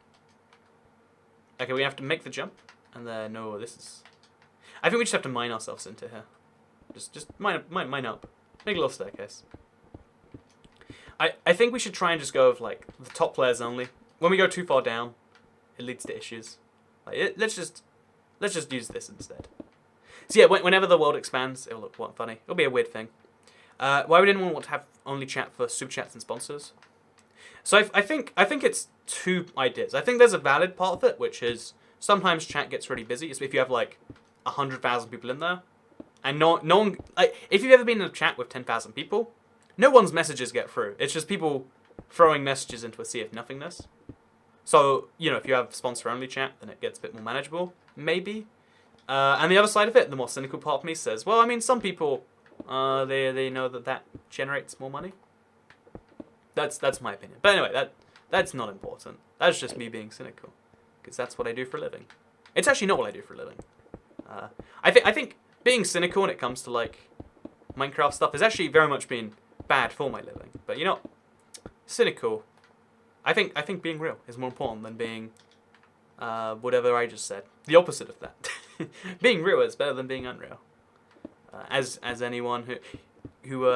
Okay, we have to make the jump, and then no, this is. I think we just have to mine ourselves into here. Just mine up. Make a little staircase. I think we should try and just go with like the top players only. When we go too far down, it leads to issues. Like let's just use this instead. So yeah, whenever the world expands, it'll look funny. It'll be a weird thing. Why would anyone want to have only chat for super chats and sponsors? So I think it's two ideas. I think there's a valid part of it, which is sometimes chat gets really busy. It's if you have like 100,000 people in there, and no one like if you've ever been in a chat with 10,000 people, no one's messages get through. It's just people throwing messages into a sea of nothingness. So you know, if you have sponsor only chat, then it gets a bit more manageable, maybe. And the other side of it, the more cynical part of me says, well, I mean, some people they know that generates more money. That's my opinion. But anyway, that's not important. That's just me being cynical, because that's what I do for a living. It's actually not what I do for a living. I think being cynical when it comes to like Minecraft stuff has actually very much been bad for my living. But you know, cynical. I think being real is more important than being whatever I just said. The opposite of that. Being real is better than being unreal. As anyone who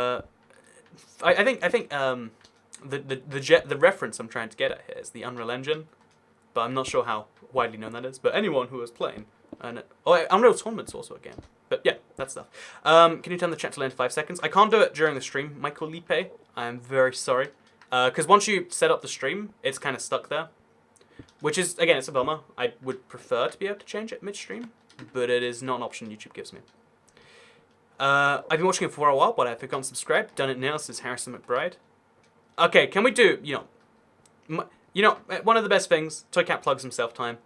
I think the reference I'm trying to get at here is the Unreal Engine, but I'm not sure how widely known that is. But anyone who is playing Unreal Tournament's also a game. But yeah, that stuff. Can you turn the chat to land 5 seconds? I can't do it during the stream, Michael Lipe. I am very sorry. Because once you set up the stream, it's kind of stuck there. Which is, again, it's a bummer. I would prefer to be able to change it midstream, but it is not an option YouTube gives me. I've been watching it for a while, but I've forgotten to subscribe. Done it now, says Harrison McBride. Okay, can we do, one of the best things, Toycat plugs himself time.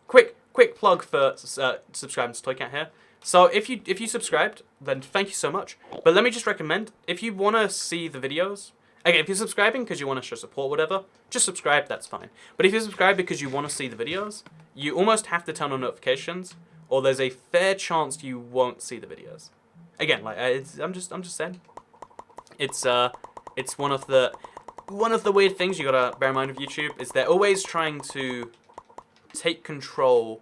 Quick plug for subscribing to Toycat here. So if you subscribed, then thank you so much. But let me just recommend, if you want to see the videos, again, if you're subscribing because you want to show support, whatever, just subscribe, that's fine. But if you subscribe because you want to see the videos, you almost have to turn on notifications, or there's a fair chance you won't see the videos. Again, like I'm just saying, it's one of the weird things you gotta bear in mind with YouTube is they're always trying to take control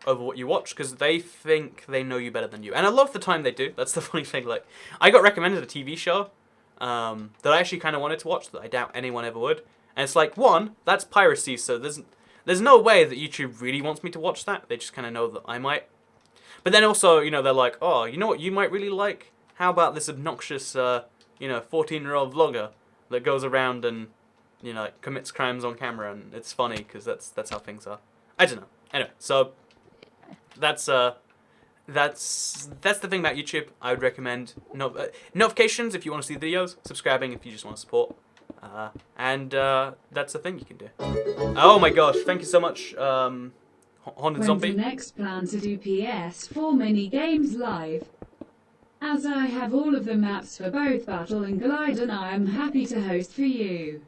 over what you watch because they think they know you better than you, and a lot of the time they do. That's the funny thing. Like I got recommended a TV show that I actually kind of wanted to watch that I doubt anyone ever would, and it's like, one, that's piracy, so there's no way that YouTube really wants me to watch that. They just kind of know that I might. But then also, they're like, oh, you know what you might really like? How about this obnoxious, 14-year-old vlogger that goes around and, commits crimes on camera, and it's funny because that's how things are. I don't know. Anyway, so that's the thing about YouTube. I would recommend notifications if you want to see the videos, subscribing if you just want to support, and that's the thing you can do. Oh my gosh! Thank you so much, Haunted Zombie. When's the next plan to do PS4 mini games live? As I have all of the maps for both Battle and Glide, and I am happy to host for you.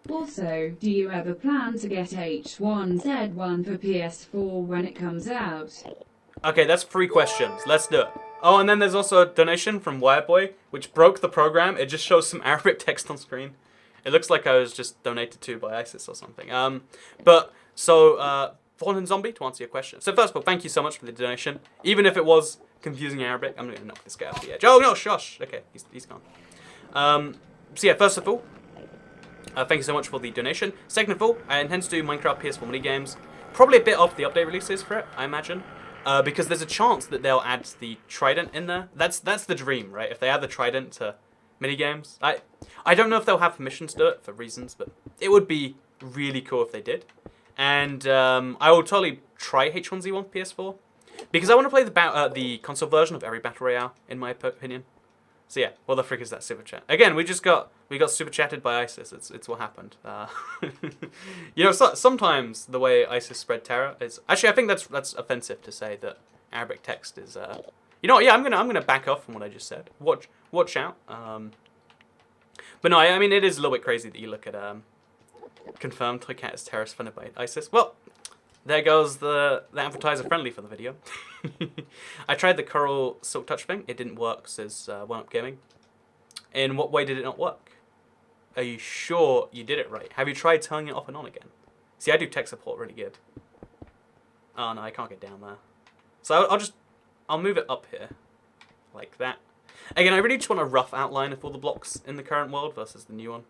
Also, do you ever plan to get H1Z1 for PS4 when it comes out? Okay, that's 3 questions. Let's do it. Oh, and then there's also a donation from Wireboy, which broke the program. It just shows some Arabic text on screen. It looks like I was just donated to by ISIS or something. Fallen Zombie, to answer your question. So first of all, thank you so much for the donation. Even if it was confusing Arabic, I'm going to knock this guy off the edge. Oh, no, shush. Okay, he's gone. So yeah, first of all, thank you so much for the donation. Second of all, I intend to do Minecraft PS4 mini games. Probably a bit off the update releases for it, I imagine. Because there's a chance that they'll add the Trident in there. That's the dream, right? If they add the Trident to minigames. I don't know if they'll have permission to do it for reasons, but it would be really cool if they did. And I will totally try H1Z1 PS4 because I want to play the console version of every Battle Royale, in my opinion. So yeah, what the frick is that super chat? Again, we got super chatted by ISIS. It's what happened. You know, sometimes the way ISIS spread terror is actually I think that's offensive to say that Arabic text is. You know what? Yeah, I'm gonna back off from what I just said. Watch out. But no, I mean it is a little bit crazy that you look at confirmed Toycat is terrorist funded by ISIS. Well, there goes the advertiser friendly for the video. I tried the Coral Silk Touch thing. It didn't work, says One Up Gaming. In what way did it not work? Are you sure you did it right? Have you tried turning it off and on again? See, I do tech support really good. Oh no, I can't get down there. So I'll move it up here. Like that. Again, I really just want a rough outline of all the blocks in the current world versus the new one.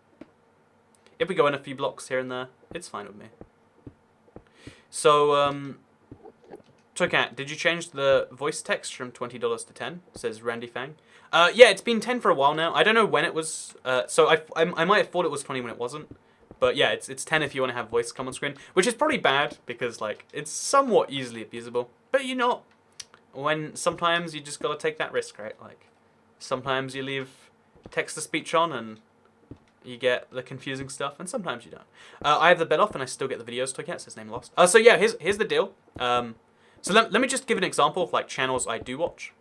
If we go in a few blocks here and there, it's fine with me. So, Toycat, did you change the voice text from $20 to 10? Says Randy Fang. Yeah, it's been 10 for a while now. I don't know when it was. So I might have thought it was 20 when it wasn't. But yeah, it's 10 if you want to have voice come on screen, which is probably bad because like it's somewhat easily abusable. But you know, when sometimes you just gotta take that risk, right? Like sometimes you leave text to speech on and you get the confusing stuff, and sometimes you don't. I have the bed off and I still get the videos. Toycat says name lost. So yeah, here's the deal. So let me just give an example of like channels I do watch.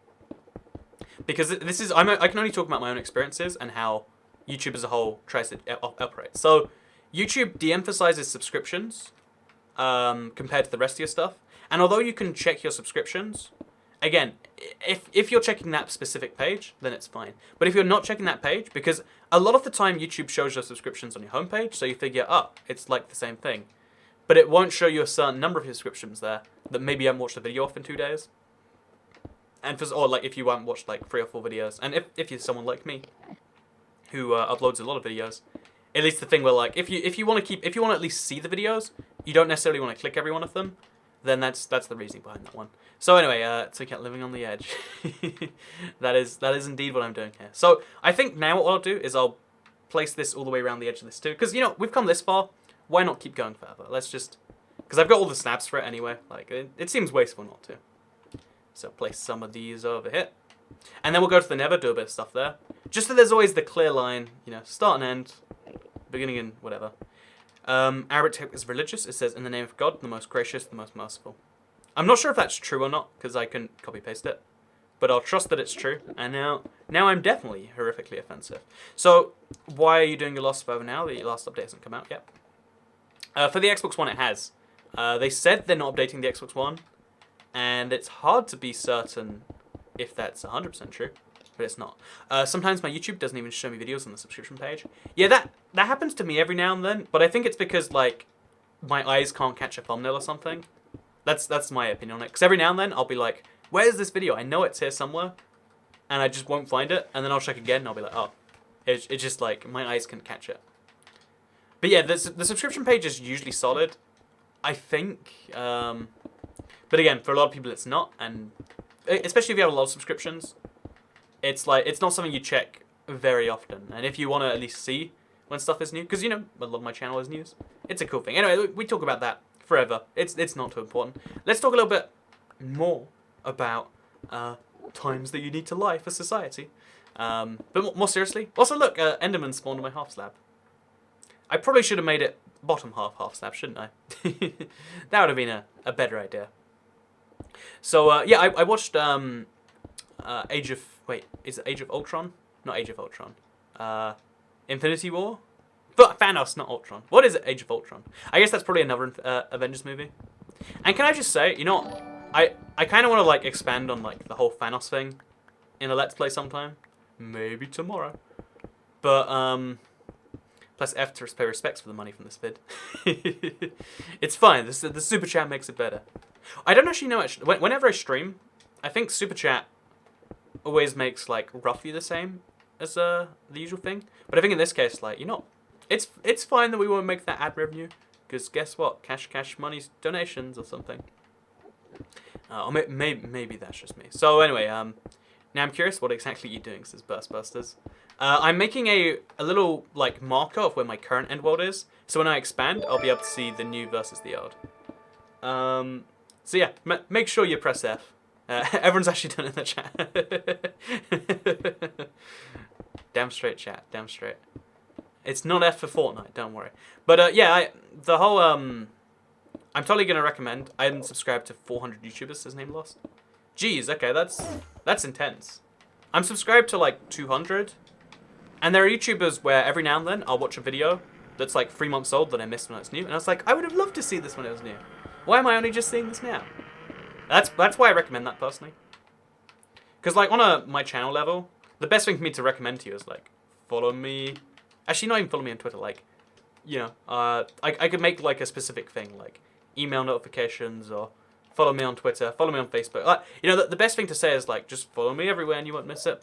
Because this is, I can only talk about my own experiences and how YouTube as a whole tries to operate. So YouTube de-emphasizes subscriptions compared to the rest of your stuff. And although you can check your subscriptions, again, if you're checking that specific page, then it's fine. But if you're not checking that page, because a lot of the time YouTube shows your subscriptions on your homepage, so you figure, oh, it's like the same thing. But it won't show you a certain number of subscriptions there that maybe you haven't watched a video off in 2 days. And or like if you haven't watched like 3 or 4 videos, and if you're someone like me who uploads a lot of videos, at least the thing where like if you want to at least see the videos, you don't necessarily want to click every one of them, then that's the reasoning behind that one. So anyway, Toycat living on the edge. that is indeed what I'm doing here. So I think now what I'll do is I'll place this all the way around the edge of this too, because you know we've come this far. Why not keep going further? Let's just, because I've got all the snaps for it anyway. Like it seems wasteful not to. So place some of these over here. And then we'll go to the Nether, do a bit of stuff there. Just so there's always the clear line, you know, start and end, beginning and whatever. Arabic text is religious. It says, in the name of God, the most gracious, the most merciful. I'm not sure if that's true or not, because I couldn't copy-paste it. But I'll trust that it's true. And now I'm definitely horrifically offensive. So, why are you doing your last further now that your last update hasn't come out yet? For the Xbox One, it has. They said they're not updating the Xbox One. And it's hard to be certain if that's 100% true, but it's not. Sometimes my YouTube doesn't even show me videos on the subscription page. Yeah, that happens to me every now and then, but I think it's because like my eyes can't catch a thumbnail or something. That's my opinion on it. Because every now and then I'll be like, where's this video? I know it's here somewhere, and I just won't find it. And then I'll check again, and I'll be like, oh, it's just like my eyes can catch it. But yeah, the subscription page is usually solid, I think. But again, for a lot of people, it's not, and especially if you have a lot of subscriptions, it's like it's not something you check very often. And if you want to at least see when stuff is new, because you know a lot of my channel is news, it's a cool thing. Anyway, we talk about that forever. It's not too important. Let's talk a little bit more about times that you need to lie for society. But more seriously, also look, Enderman spawned in my half slab. I probably should have made it bottom half slab, shouldn't I? That would have been a better idea. So yeah, I watched Age of Ultron? Not Age of Ultron. Infinity War? But Thanos, not Ultron. What is it, Age of Ultron? I guess that's probably another Avengers movie. And can I just say, you know, I kind of want to like expand on like the whole Thanos thing in a Let's Play sometime. Maybe tomorrow. But plus F to pay respects for the money from this vid. It's fine. The super chat makes it better. I don't actually know. Actually, whenever I stream, I think super chat always makes like roughly the same as the usual thing. But I think in this case, like, you know, it's fine that we won't make that ad revenue, because guess what? Cash money's donations or something. Or maybe that's just me. So anyway, now I'm curious what exactly you're doing, says Burstbusters. I'm making a little like marker of where my current end world is, so when I expand, I'll be able to see the new versus the old. So yeah, make sure you press F Everyone's actually done it in the chat. Damn straight, chat. Damn straight. It's not F for Fortnite, don't worry. But yeah, the whole I'm totally gonna recommend. I haven't subscribed to 400 YouTubers. His name lost. Jeez, okay, that's intense. I'm subscribed to like 200, and there are YouTubers where every now and then I'll watch a video that's like 3 months old that I missed when it's new, and I was like, I would have loved to see this when it was new. Why am I only just seeing this now? That's why I recommend that personally. Because like on my channel level, the best thing for me to recommend to you is like follow me. Actually, not even follow me on Twitter. Like, you know, I could make like a specific thing like email notifications or follow me on Twitter, follow me on Facebook. You know, the best thing to say is like just follow me everywhere and you won't miss it.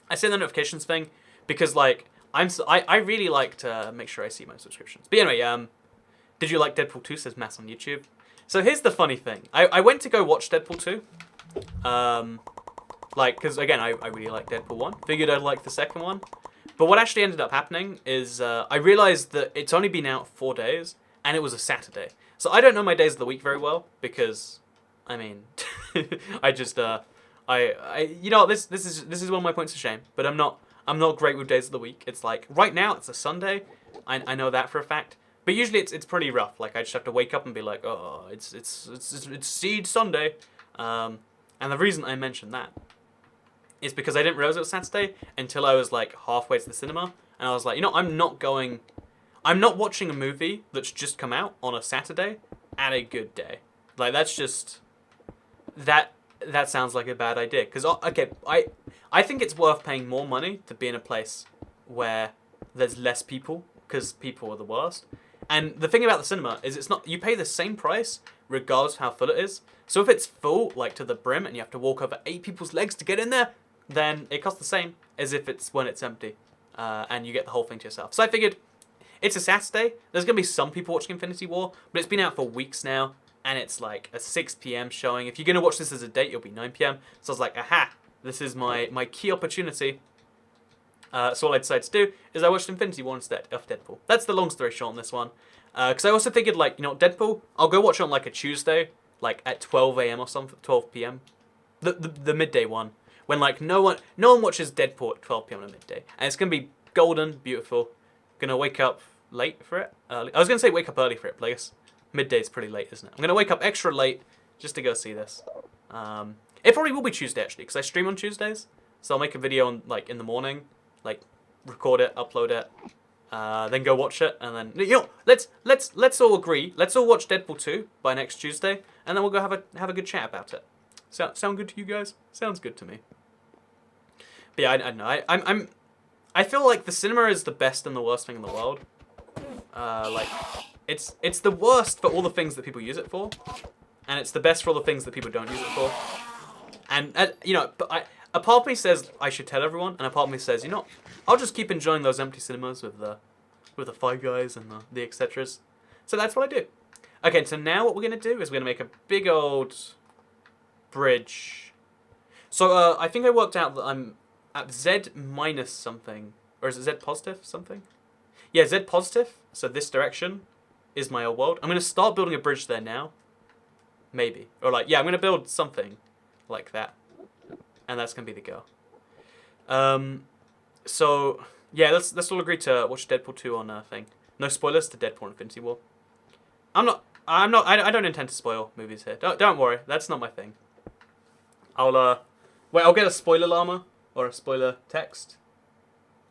I say the notifications thing because like I really like to make sure I see my subscriptions. But anyway, did you like Deadpool 2? Says Mass on YouTube. So here's the funny thing. I went to go watch Deadpool 2. Like, because again, I really like Deadpool 1. Figured I'd like the second one. But what actually ended up happening is I realized that it's only been out 4 days, and it was a Saturday. So I don't know my days of the week very well because, I mean, I just you know, this is one of my points of shame. But I'm not great with days of the week. It's like right now it's a Sunday. I know that for a fact. But usually it's pretty rough. Like I just have to wake up and be like, oh, it's Seed Sunday. And the reason I mentioned that is because I didn't realize it was Saturday until I was like halfway to the cinema, and I was like, you know, I'm not watching a movie that's just come out on a Saturday at a good day. Like that's just that sounds like a bad idea. Because okay, I think it's worth paying more money to be in a place where there's less people because people are the worst. And the thing about the cinema is it's not, you pay the same price regardless of how full it is. So if it's full, like to the brim, and you have to walk over 8 people's legs to get in there, then it costs the same as if it's when it's empty, and you get the whole thing to yourself. So I figured, it's a Saturday, there's going to be some people watching Infinity War, but it's been out for weeks now, and it's like a 6 p.m. showing. If you're going to watch this as a date, it'll be 9 p.m. So I was like, aha, this is my key opportunity. So what I decided to do is I watched Infinity War instead of Deadpool. That's the long story short on this one. Because I also figured, like, you know, Deadpool, I'll go watch it on like a Tuesday, like at 12 a.m. or something, 12 p.m. The midday one. When like no one watches Deadpool at 12 p.m. on a midday. And it's going to be golden, beautiful. Gonna wake up late for it. I was going to say wake up early for it, but I guess midday's pretty late, isn't it? I'm going to wake up extra late just to go see this. It probably will be Tuesday actually, because I stream on Tuesdays. So I'll make a video on like in the morning, like record it, upload it, then go watch it, and then you know let's all agree. Let's all watch Deadpool 2 by next Tuesday, and then we'll go have a good chat about it. Sound good to you guys? Sounds good to me. But yeah, I don't know. I feel like the cinema is the best and the worst thing in the world. Like it's the worst for all the things that people use it for, and it's the best for all the things that people don't use it for. And you know, but a part of me says I should tell everyone, and a part of me says, you know, I'll just keep enjoying those empty cinemas with the Five Guys and the etceteras. So that's what I do. Okay, so now what we're gonna do is we're gonna make a big old bridge. So I think I worked out that I'm at Z minus something, or is it Z positive something? Yeah, Z positive. So this direction is my old world. I'm gonna start building a bridge there now. Maybe, or like yeah, I'm gonna build something like that. And that's gonna be the go. So yeah, let's all agree to watch Deadpool 2 on thing. No spoilers to Deadpool Infinity War. I don't intend to spoil movies here. Don't worry, that's not my thing. I'll get a spoiler llama or a spoiler text.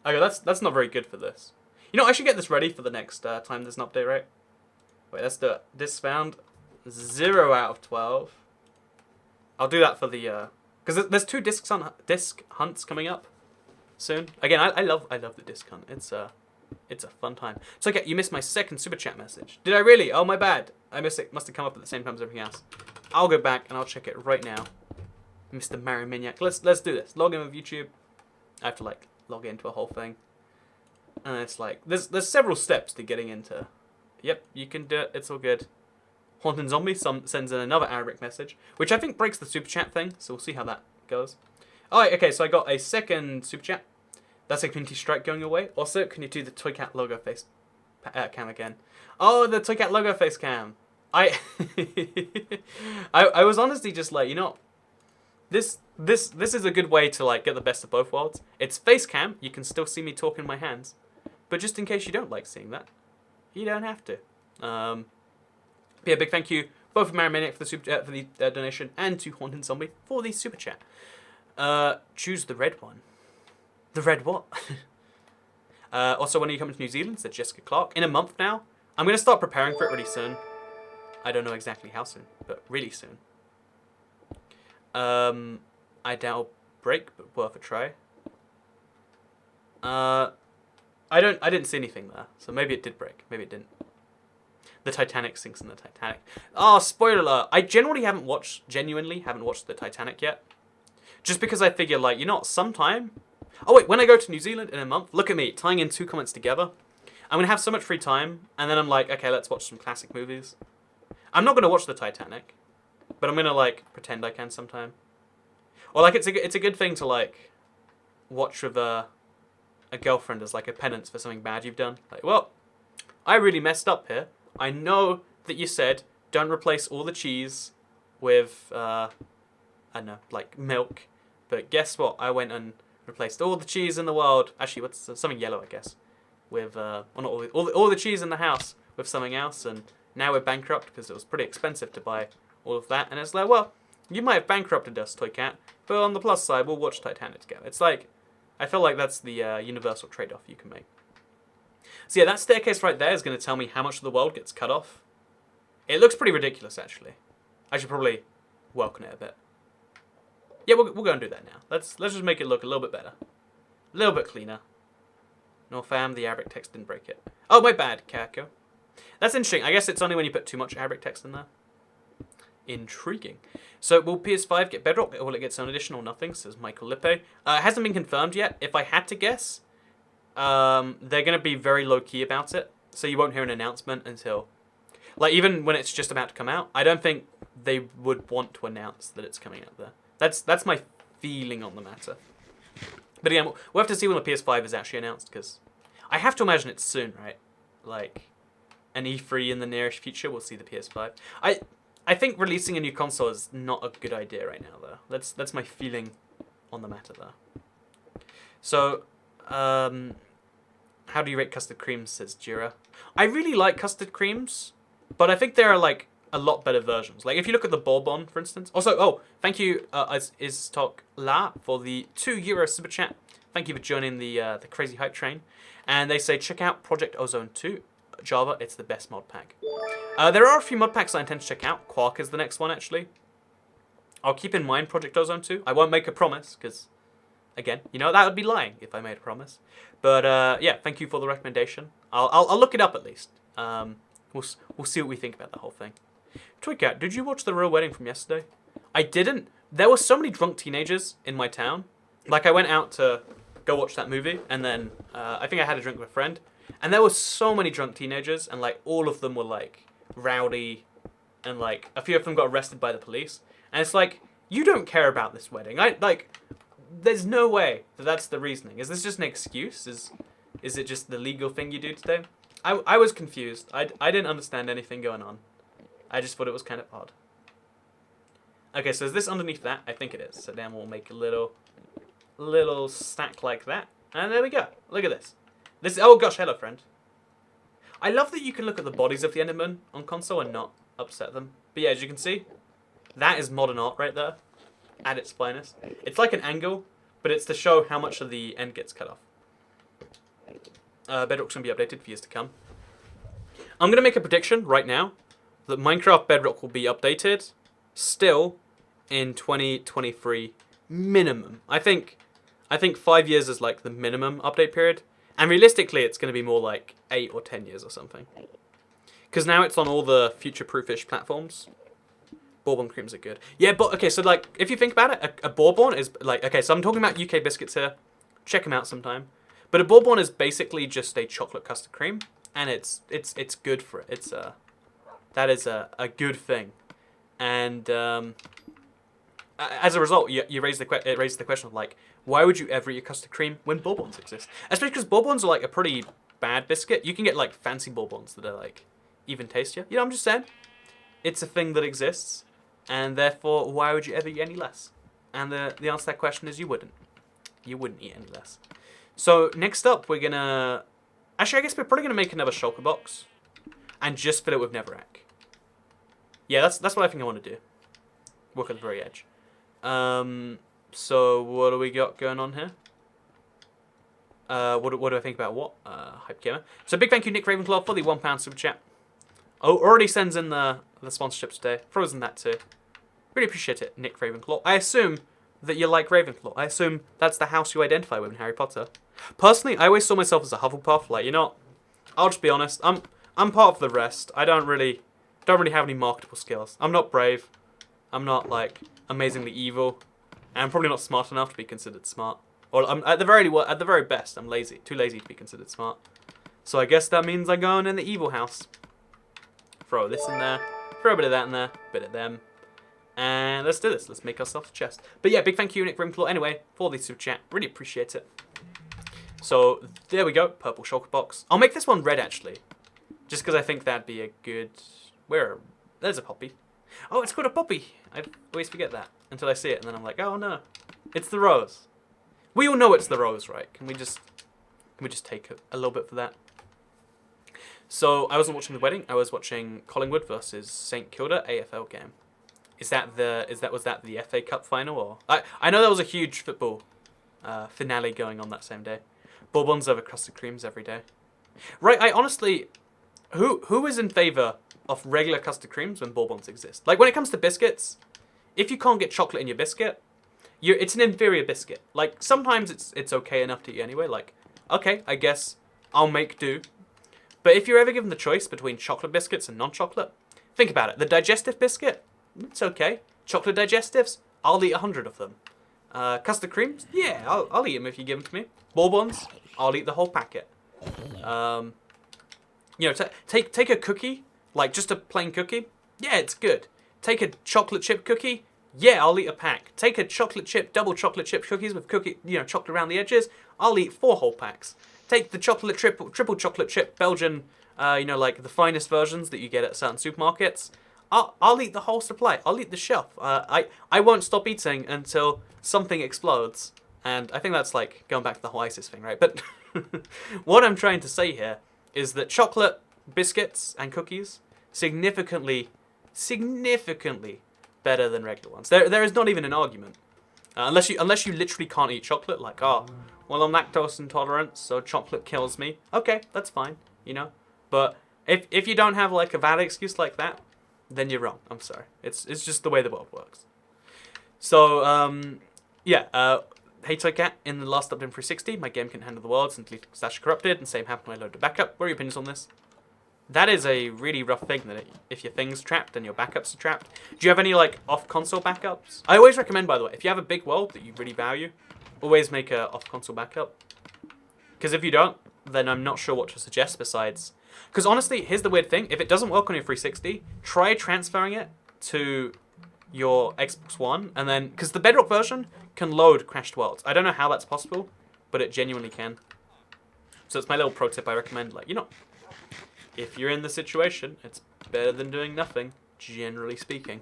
Okay, that's not very good for this. You know, I should get this ready for the next time there's an update, right? Wait, let's do it. This found 0 out of 12. I'll do that for the because there's 2 disc hunts coming up soon. Again, I love the disc hunt. It's a fun time. So okay, you missed my second super chat message. Did I really? Oh my bad. I missed it. Must have come up at the same time as everything else. I'll go back and I'll check it right now. Mr. Mario Maniac. Let's do this. Log in with YouTube. I have to like log into a whole thing. And it's like there's several steps to getting into. Yep, you can do it. It's all good. Haunting Zombie sends in another Arabic message, which I think breaks the super chat thing, so we'll see how that goes. Alright, okay, so I got a second super chat. That's a community strike going away. Also, can you do the Toy Cat logo face cam again? Oh, the Toy Cat logo face cam. I was honestly just like, you know, This is a good way to like get the best of both worlds. It's face cam. You can still see me talking my hands, but just in case you don't like seeing that, you don't have to. Yeah, big thank you both to Marimaniac for the super for the donation and to Haunted Zombie for the super chat. Choose the red one. The red what? Also, when are you coming to New Zealand? Said Jessica Clark. In a month now. I'm gonna start preparing for it really soon. I don't know exactly how soon, but really soon. I doubt it'll break, but worth a try. I didn't see anything there, so maybe it did break. Maybe it didn't. The Titanic sinks in the Titanic. Oh, spoiler alert. I genuinely haven't watched the Titanic yet. Just because I figure, like, you know what, sometime... Oh, wait, when I go to New Zealand in a month, look at me, tying in 2 comments together. I'm going to have so much free time, and then I'm like, okay, let's watch some classic movies. I'm not going to watch the Titanic, but I'm going to, like, pretend I can sometime. Or, like, it's a good thing to, like, watch with a girlfriend as, like, a penance for something bad you've done. Like, well, I really messed up here. I know that you said don't replace all the cheese with, I don't know, like milk. But guess what? I went and replaced all the cheese in the world. Actually, what's something yellow, I guess. With, well, not all the cheese in the house with something else. And now we're bankrupt because it was pretty expensive to buy all of that. And it's like, well, you might have bankrupted us, Toy Cat. But on the plus side, we'll watch Titanic together. It's like, I feel like that's the universal trade-off you can make. So yeah, that staircase right there is going to tell me how much of the world gets cut off. It looks pretty ridiculous, actually. I should probably work on it a bit. Yeah, we'll go and do that now. Let's just make it look a little bit better. A little bit cleaner. No fam, the Arabic text didn't break it. Oh, my bad, Kako. That's interesting. I guess it's only when you put too much Arabic text in there. Intriguing. So will PS5 get Bedrock, or will it get Zone Edition or nothing, says Michael Lippe. It hasn't been confirmed yet. If I had to guess... they're going to be very low-key about it, so you won't hear an announcement until... Like, even when it's just about to come out, I don't think they would want to announce that it's coming out there. That's my feeling on the matter. But again, we'll have to see when the PS5 is actually announced, because I have to imagine it's soon, right? Like, an E3 in the nearest future, we'll see the PS5. I think releasing a new console is not a good idea right now, though. That's my feeling on the matter there. So... how do you rate custard creams, says Jira. I really like custard creams, but I think there are, like, a lot better versions. Like, if you look at the Bourbon, for instance. Also, oh, thank you, Istok La, for the €2 super chat. Thank you for joining the crazy hype train. And they say, check out Project Ozone 2, Java, it's the best mod pack. There are a few mod packs I intend to check out. Quark is the next one, actually. I'll keep in mind Project Ozone 2. I won't make a promise, because... Again, you know, that would be lying if I made a promise. But, yeah, thank you for the recommendation. I'll look it up at least. We'll see what we think about the whole thing. Toycat, did you watch The Royal Wedding from yesterday? I didn't. There were so many drunk teenagers in my town. Like, I went out to go watch that movie, and then I think I had a drink with a friend. And there were so many drunk teenagers, and, like, all of them were, like, rowdy. And, like, a few of them got arrested by the police. And it's like, you don't care about this wedding. There's no way that that's the reasoning. Is this just an excuse? Is it just the legal thing you do today? I was confused. I didn't understand anything going on. I just thought it was kind of odd. Okay, so is this underneath that? I think it is. So then we'll make a little stack like that. And there we go. Look at this. Oh gosh, hello friend. I love that you can look at the bodies of the Endermen on console and not upset them. But yeah, as you can see, that is modern art right there. At its finest. It's like an angle, but it's to show how much of the end gets cut off. Bedrock's going to be updated for years to come. I'm going to make a prediction right now that Minecraft Bedrock will be updated still in 2023 minimum. I think 5 years is like the minimum update period, and realistically it's going to be more like 8 or 10 years or something. Because now it's on all the future-proofish platforms. Bourbon creams are good. Yeah, but okay, so like, if you think about it, a Bourbon is like, okay, so I'm talking about UK biscuits here. Check them out sometime. But a Bourbon is basically just a chocolate custard cream, and it's good for it. That is a good thing, and as a result, it raises the question of like, why would you ever eat a custard cream when Bourbons exist? Especially because Bourbons are like a pretty bad biscuit. You can get like fancy Bourbons that are like even tastier. You know, I'm just saying, it's a thing that exists. And therefore, why would you ever eat any less? And the answer to that question is you wouldn't. You wouldn't eat any less. So next up, we're gonna... Actually, I guess we're probably gonna make another shulker box. And just fill it with netherrack. Yeah, that's what I think I want to do. Work at the very edge. So what do we got going on here? What do I think about what? Hype Gamer. So big thank you, Nick Ravenclaw, for the £1 super chat. Oh, already sends in the sponsorship today. Frozen that too. Really appreciate it, Nick Ravenclaw. I assume that you like Ravenclaw. I assume that's the house you identify with in Harry Potter. Personally, I always saw myself as a Hufflepuff. Like, you know, I'll just be honest. I'm part of the rest. I don't really have any marketable skills. I'm not brave. I'm not like amazingly evil. And I'm probably not smart enough to be considered smart. Or I'm at the very best, I'm lazy. Too lazy to be considered smart. So I guess that means I'm going in the evil house. Throw this in there. Throw a bit of that in there. A bit of them. And let's do this. Let's make ourselves a chest. But yeah, big thank you, Nick Ravenclaw, anyway, for the super chat. Really appreciate it. So there we go. Purple shulker box. I'll make this one red, actually. Just because I think that'd be a good... There's a poppy. Oh, it's called a poppy. I always forget that until I see it, and then I'm like, oh no, it's the rose. We all know it's the rose, right? Can we just take a little bit for that? So I wasn't watching the wedding. I was watching Collingwood versus St Kilda AFL game. Was that the FA Cup final? Or I know there was a huge football finale going on that same day. Bourbons over custard creams every day. Right? I honestly, who is in favour of regular custard creams when Bourbons exist? Like when it comes to biscuits, if you can't get chocolate in your biscuit, it's an inferior biscuit. Like sometimes it's okay enough to eat anyway. Like okay, I guess I'll make do. But if you're ever given the choice between chocolate biscuits and non-chocolate, think about it. The digestive biscuit, it's okay. Chocolate digestives, I'll eat 100 of them. Custard creams, yeah, I'll eat them if you give them to me. Bourbons, I'll eat the whole packet. You know, take a cookie, like just a plain cookie. Yeah, it's good. Take a chocolate chip cookie. Yeah, I'll eat a pack. Take a chocolate chip, double chocolate chip cookies with chocolate around the edges. I'll eat 4 whole packs. Take the chocolate triple chocolate chip Belgian, like the finest versions that you get at certain supermarkets. I'll eat the whole supply. I'll eat the shelf. I won't stop eating until something explodes. And I think that's like going back to the whole ISIS thing, right? But what I'm trying to say here is that chocolate, biscuits, and cookies significantly better than regular ones. There is not even an argument. Unless you literally can't eat chocolate, like, oh, well, I'm lactose intolerant, so chocolate kills me. Okay, that's fine, you know. But if you don't have like a valid excuse like that, then you're wrong. I'm sorry. It's just the way the world works. So yeah, hey Toy Cat, in the last update 360, my game couldn't handle the world simply slash corrupted, and same happened when I loaded a backup. What are your opinions on this? That is a really rough thing, that if your thing's trapped and your backups are trapped. Do you have any like off-console backups? I always recommend, by the way, if you have a big world that you really value, always make a off-console backup. Because if you don't, then I'm not sure what to suggest besides... Because honestly, here's the weird thing. If it doesn't work on your 360, try transferring it to your Xbox One, and then... Because the Bedrock version can load crashed worlds. I don't know how that's possible, but it genuinely can. So it's my little pro tip I recommend. Like, if you're in the situation, it's better than doing nothing, generally speaking.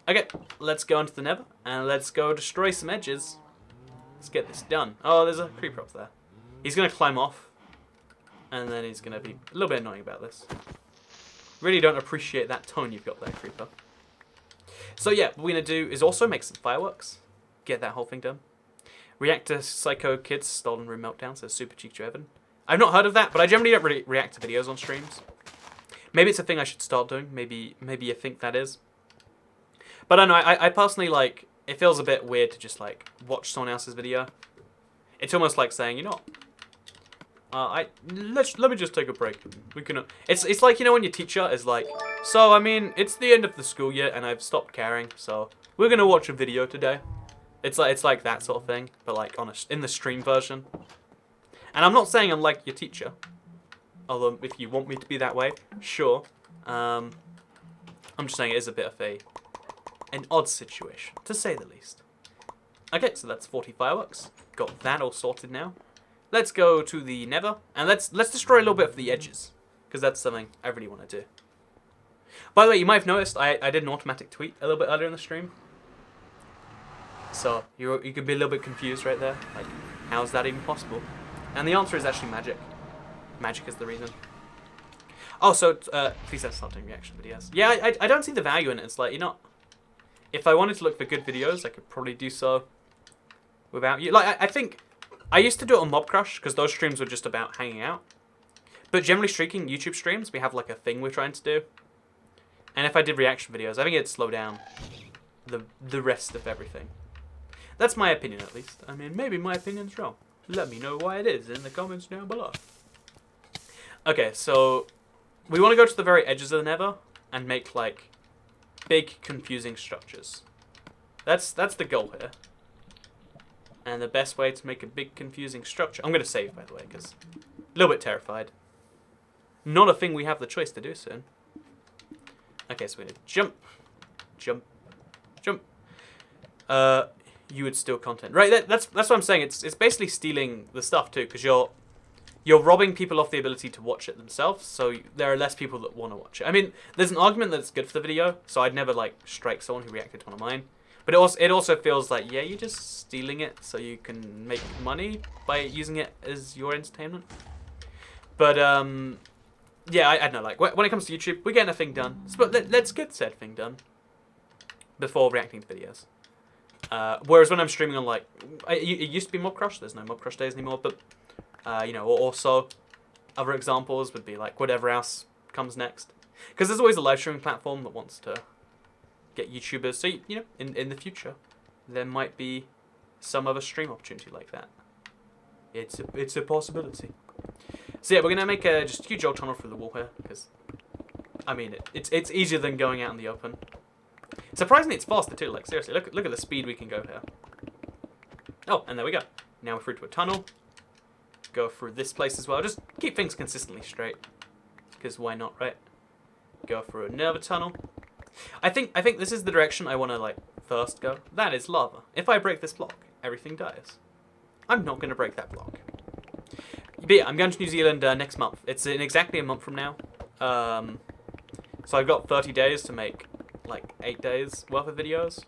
Okay, let's go into the Nether, and let's go destroy some edges. Let's get this done. Oh, there's a creeper up there. He's going to climb off, and then he's going to be a little bit annoying about this. Really don't appreciate that tone you've got there, creeper. So yeah, what we're going to do is also make some fireworks. Get that whole thing done. React to Psycho Kids Stolen Room Meltdown, says Super Cheek to Evan. I've not heard of that, but I generally don't really react to videos on streams. Maybe it's a thing I should start doing. Maybe you think that is. But I don't know, I personally, like, it feels a bit weird to just, like, watch someone else's video. It's almost like saying, let me just take a break. We can. It's like, when your teacher is like, so, I mean, it's the end of the school year, and I've stopped caring, so we're gonna watch a video today. It's like that sort of thing, but, like, in the stream version. And I'm not saying I'm like your teacher, although if you want me to be that way, sure. I'm just saying it is a bit of an odd situation, to say the least. Okay, so that's 40 fireworks. Got that all sorted now. Let's go to the Nether, and let's destroy a little bit of the edges, because that's something I really want to do. By the way, you might have noticed I did an automatic tweet a little bit earlier in the stream. So you could be a little bit confused right there. Like, how is that even possible? And the answer is actually magic. Magic is the reason. Oh, so please don't start doing reaction videos. Yeah, I don't see the value in it. It's like, you're not... If I wanted to look for good videos, I could probably do so without you. Like, I think... I used to do it on Mob Crush, because those streams were just about hanging out. But generally speaking, YouTube streams, we have like a thing we're trying to do. And if I did reaction videos, I think it'd slow down the rest of everything. That's my opinion, at least. I mean, maybe my opinion's wrong. Let me know why it is in the comments down below. Okay, so we want to go to the very edges of the Nether and make like big, confusing structures. That's the goal here. And the best way to make a big, confusing structure... I'm going to save, by the way, because I'm a little bit terrified. Not a thing we have the choice to do soon. Okay, so we're going to jump, jump, jump. You would steal content. Right, that's what I'm saying. It's basically stealing the stuff, too, because you're robbing people of the ability to watch it themselves, so there are less people that want to watch it. I mean, there's an argument that it's good for the video, so I'd never, like, strike someone who reacted to one of mine. But it also feels like, yeah, you're just stealing it so you can make money by using it as your entertainment. But, yeah, I don't know, like, when it comes to YouTube, we're getting a thing done. But let's get said thing done before reacting to videos. Whereas when I'm streaming on, like, it used to be Mob Crush, there's no Mob Crush days anymore, but, you know, also other examples would be, like, whatever else comes next. Because there's always a live streaming platform that wants to get YouTubers, so, you know, in the future, there might be some other stream opportunity like that. It's a possibility. So yeah, we're gonna make a just huge old tunnel through the wall here, because, I mean, it's easier than going out in the open. Surprisingly, it's faster too. Like seriously, look at the speed we can go here. Oh, and there we go. Now we're through to a tunnel. Go through this place as well. Just keep things consistently straight, because why not, right? Go through another tunnel. I think this is the direction I want to like first go. That is lava. If I break this block, everything dies. I'm not going to break that block. But yeah, I'm going to New Zealand next month. It's in exactly a month from now. So I've got 30 days to make like 8 days worth of videos.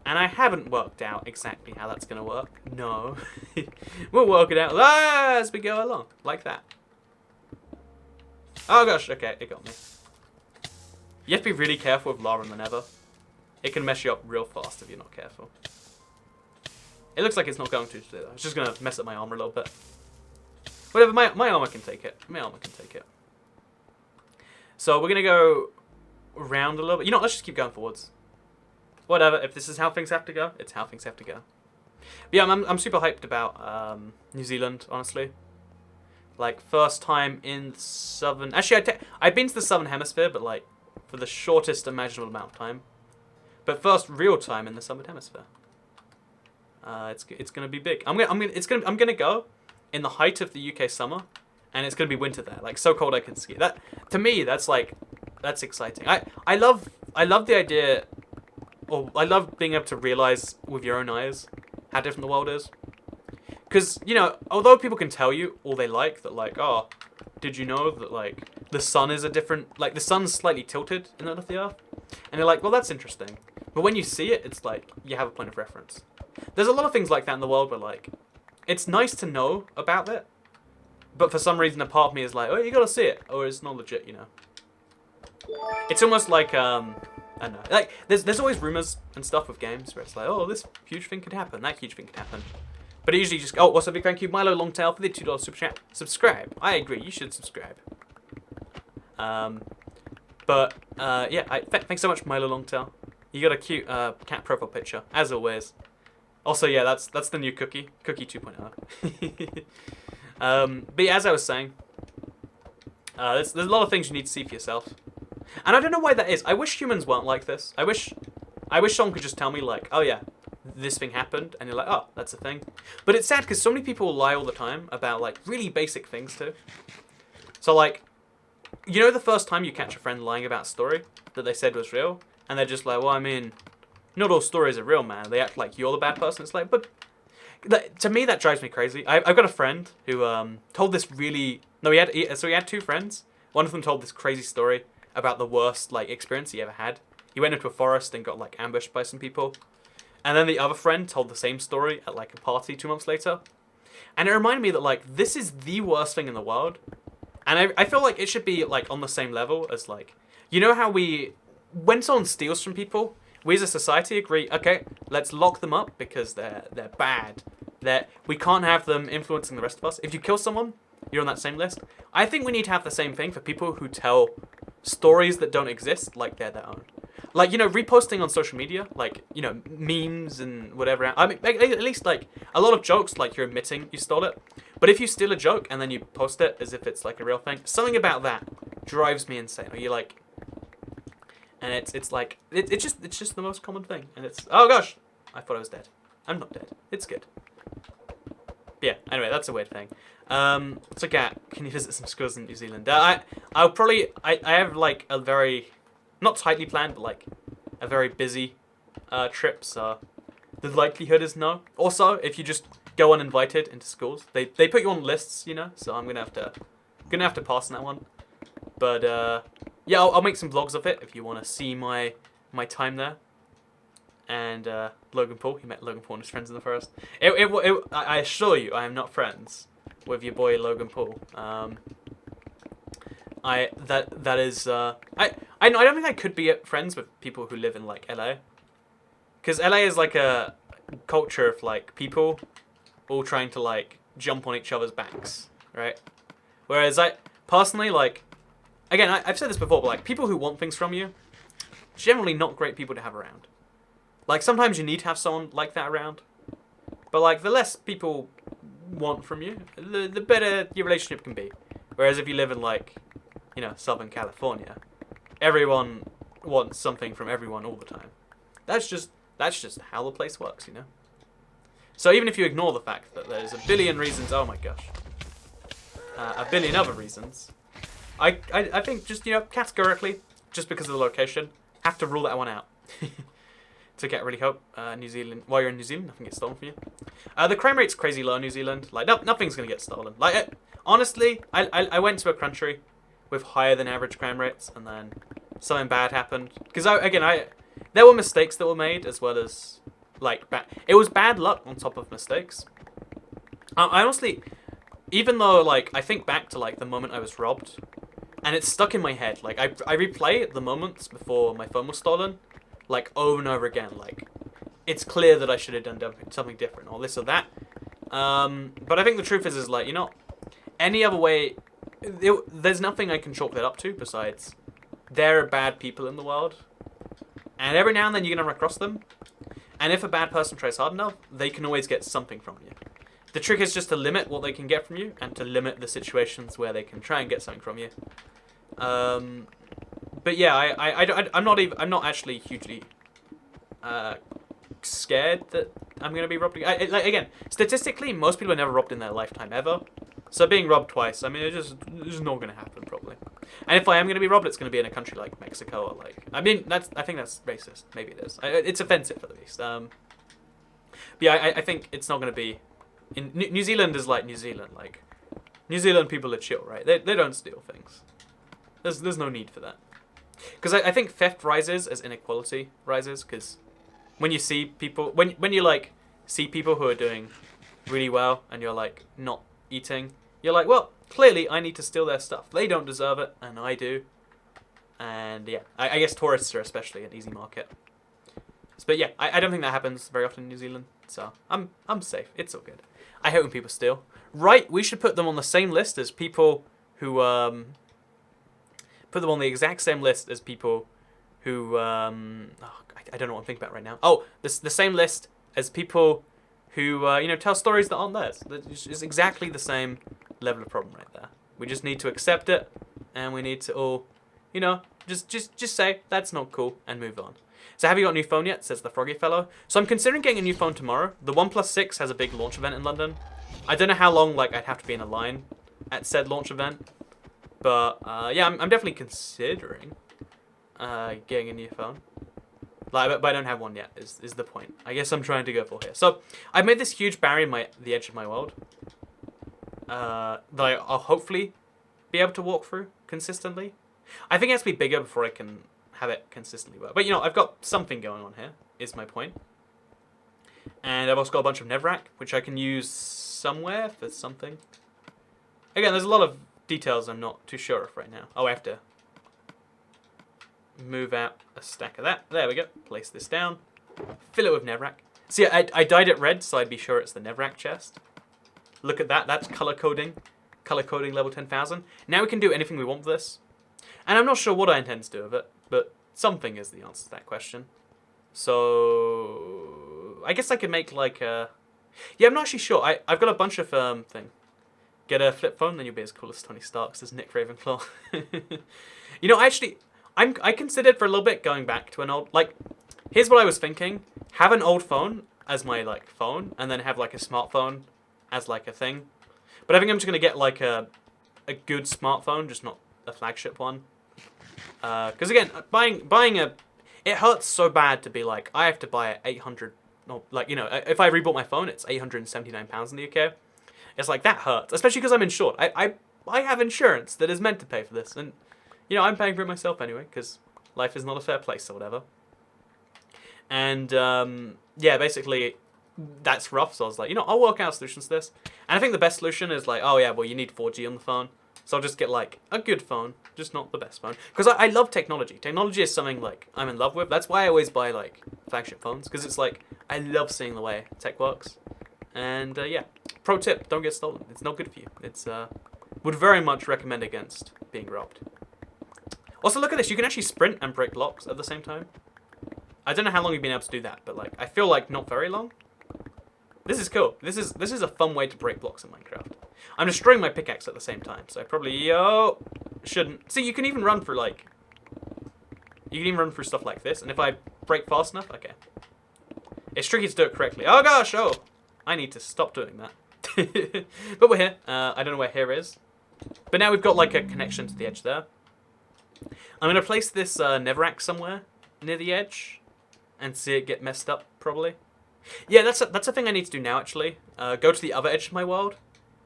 And I haven't worked out exactly how that's going to work. No. We'll work it out as we go along. Like that. Oh gosh, okay, it got me. You have to be really careful with lava in the Nether. It can mess you up real fast if you're not careful. It looks like it's not going to today though. It's just going to mess up my armor a little bit. Whatever, my armor can take it. My armor can take it. So we're going to go around a little bit. You know what, let's just keep going forwards. Whatever, if this is how things have to go, it's how things have to go. But yeah, I'm super hyped about New Zealand, honestly. Like, first time in the southern... Actually, I've been to the southern hemisphere, but like, for the shortest imaginable amount of time. But first real time in the southern hemisphere. It's gonna be big. I'm gonna go in the height of the UK summer, and it's gonna be winter there. Like so cold I can ski. That to me, that's exciting. I love the idea, or I love being able to realize with your own eyes how different the world is. Because you know, although people can tell you all they like that, like, oh, did you know that like the sun is a different, like the sun's slightly tilted in the middle of the earth, and you're like, well, that's interesting. But when you see it, it's like you have a point of reference. There's a lot of things like that in the world where, like, it's nice to know about it, but for some reason a part of me is like, oh, you gotta see it, or it's not legit, you know. It's almost like, I don't know, like, there's always rumors and stuff with games where it's like, oh, this huge thing could happen, that huge thing could happen. But it usually just, oh, also a big thank you, Milo Longtail, for the $2 super chat. Subscribe. I agree, you should subscribe. Yeah, thanks so much, Milo Longtail. You got a cute cat profile picture, as always. Also, yeah, that's the new Cookie 2.0. But yeah, as I was saying, there's a lot of things you need to see for yourself, and I don't know why that is. I wish humans weren't like this. I wish someone could just tell me like, oh yeah, this thing happened, and you're like, oh, that's a thing. But it's sad because so many people lie all the time about like really basic things too. So like, you know, the first time you catch a friend lying about a story that they said was real, and they're just like, well, I mean, not all stories are real, man. They act like you're the bad person. It's like, but to me, that drives me crazy. I've got a friend who told this really... No, he had two friends. One of them told this crazy story about the worst like experience he ever had. He went into a forest and got like ambushed by some people. And then the other friend told the same story at like a party 2 months later. And it reminded me that like this is the worst thing in the world. And I feel like it should be like on the same level as like, you know how when someone steals from people, we as a society agree, okay, let's lock them up because they're bad. We can't have them influencing the rest of us. If you kill someone, you're on that same list. I think we need to have the same thing for people who tell stories that don't exist like they're their own. Like, you know, reposting on social media, like, you know, memes and whatever. I mean, at least, like, a lot of jokes, like, you're admitting you stole it. But if you steal a joke and then you post it as if it's, like, a real thing, something about that drives me insane. Or you're like... And it's like... It's just the most common thing. And it's... Oh, gosh! I thought I was dead. I'm not dead. It's good. But yeah, anyway, that's a weird thing. Let's look at... Can you visit some schools in New Zealand? I'll probably... I have, like, a very... Not tightly planned, but like a very busy trip, so the likelihood is no. Also, if you just go uninvited into schools, they put you on lists, you know, so I'm gonna have to pass on that one. But yeah, I'll make some vlogs of it if you want to see my time there. And Logan Paul, he met Logan Paul and his friends in the forest. I assure you, I am not friends with your boy Logan Paul. I don't think I could be friends with people who live in like LA, because LA is like a culture of like people all trying to like jump on each other's backs, right? Whereas I personally like, again, I've said this before, but like people who want things from you, generally not great people to have around. Like sometimes you need to have someone like that around, but like the less people want from you, the better your relationship can be. Whereas if you live in like, you know, Southern California, everyone wants something from everyone all the time. That's just how the place works, you know? So even if you ignore the fact that there's a billion reasons, oh my gosh, a billion other reasons, I think just, you know, categorically, just because of the location, have to rule that one out. To get really hope, New Zealand, while you're in New Zealand, nothing gets stolen from you. The crime rate's crazy low in New Zealand. Like, nothing's going to get stolen. Like, honestly, I went to a country with higher than average crime rates, and then something bad happened. Because, there were mistakes that were made, as well as, like, it was bad luck on top of mistakes. I honestly, even though, like, I think back to, like, the moment I was robbed, and it's stuck in my head. Like, I replay the moments before my phone was stolen, like, over and over again. Like, it's clear that I should have done something different, or this or that. But I think the truth is like, you know, any other way... there's nothing I can chalk that up to besides there are bad people in the world, and every now and then you're going to run across them, and if a bad person tries hard enough, they can always get something from you. The trick is just to limit what they can get from you, and to limit the situations where they can try and get something from you. But yeah, I'm not actually hugely scared that I'm going to be robbed. Like, again, statistically, most people are never robbed in their lifetime ever. So being robbed twice, I mean, it's just not going to happen, probably. And if I am going to be robbed, it's going to be in a country like Mexico or like... I mean, I think that's racist. Maybe it is. It's offensive, at least. But yeah, I think it's not going to be... New Zealand is like New Zealand. Like, New Zealand people are chill, right? They don't steal things. There's no need for that. Because I think theft rises as inequality rises, because when you see people... When you, like, see people who are doing really well, and you're, like, not eating, you're like, well, clearly I need to steal their stuff. They don't deserve it, and I do. And yeah, I guess tourists are especially an easy market. But yeah, I don't think that happens very often in New Zealand, so I'm safe. It's all good. I hate when people steal. Right, we should put them on the same list as people who put them on the exact same list as people who I don't know what I'm thinking about right now. Oh, the same list as people who, you know, tell stories that aren't theirs. It's exactly the same level of problem right there. We just need to accept it, and we need to all, you know, just say, that's not cool, and move on. So have you got a new phone yet, says the Froggy Fellow. So I'm considering getting a new phone tomorrow. The OnePlus 6 has a big launch event in London. I don't know how long, like, I'd have to be in a line at said launch event. But, yeah, I'm definitely considering getting a new phone. Like, but I don't have one yet, is the point. I guess I'm trying to go for here. So, I've made this huge barrier in the edge of my world. That I'll hopefully be able to walk through consistently. I think it has to be bigger before I can have it consistently work. But, you know, I've got something going on here, is my point. And I've also got a bunch of Nevrac, which I can use somewhere for something. Again, there's a lot of details I'm not too sure of right now. Oh, I have to move out a stack of that. There we go. Place this down. Fill it with Nevrac. See, I dyed it red, so I'd be sure it's the Nevrac chest. Look at that. That's color coding. Color coding level 10,000. Now we can do anything we want with this. And I'm not sure what I intend to do with it, but something is the answer to that question. So I guess I could make like a... Yeah, I'm not actually sure. I've got a bunch of thing. Get a flip phone, then you'll be as cool as Tony Stark, says Nick Ravenclaw. You know, actually, I considered for a little bit going back to an old... Like, here's what I was thinking. Have an old phone as my, like, phone, and then have, like, a smartphone as, like, a thing. But I think I'm just going to get, like, a good smartphone, just not a flagship one. Because, again, buying a... It hurts so bad to be like, I have to buy a 800... No, like, you know, if I rebought my phone, it's £879 in the UK. It's like, that hurts. Especially because I'm insured. I have insurance that is meant to pay for this. And, you know, I'm paying for it myself anyway, because life is not a fair place or whatever. And, yeah, basically, that's rough. So I was like, you know, I'll work out solutions to this. And I think the best solution is like, oh, yeah, well, you need 4G on the phone. So I'll just get, like, a good phone, just not the best phone. Because I love technology. Technology is something, like, I'm in love with. That's why I always buy, like, flagship phones. Because it's like, I love seeing the way tech works. And, yeah. Pro tip, don't get stolen. It's not good for you. It's, would very much recommend against being robbed. Also, look at this. You can actually sprint and break blocks at the same time. I don't know how long you've been able to do that, but, like, I feel like not very long. This is cool. This is a fun way to break blocks in Minecraft. I'm destroying my pickaxe at the same time, so I probably, shouldn't. See, you can even run through, like... You can even run through stuff like this, and if I break fast enough, okay. It's tricky to do it correctly. Oh, gosh, oh! I need to stop doing that. But we're here. I don't know where here is. But now we've got, like, a connection to the edge there. I'm going to place this Neverac somewhere near the edge and see it get messed up, probably. Yeah, that's a thing I need to do now, actually. Go to the other edge of my world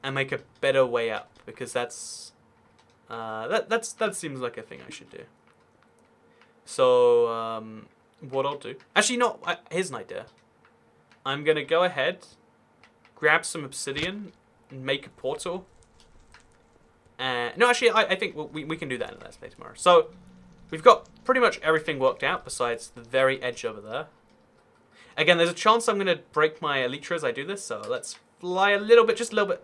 and make a better way up, because that's that seems like a thing I should do. So what I'll do, actually, no, here's an idea. I'm gonna go ahead, grab some obsidian, and make a portal. No, actually, I think we can do that in Let's Play tomorrow. So we've got pretty much everything worked out besides the very edge over there. Again, there's a chance I'm gonna break my elytra as I do this, so let's fly a little bit, just a little bit.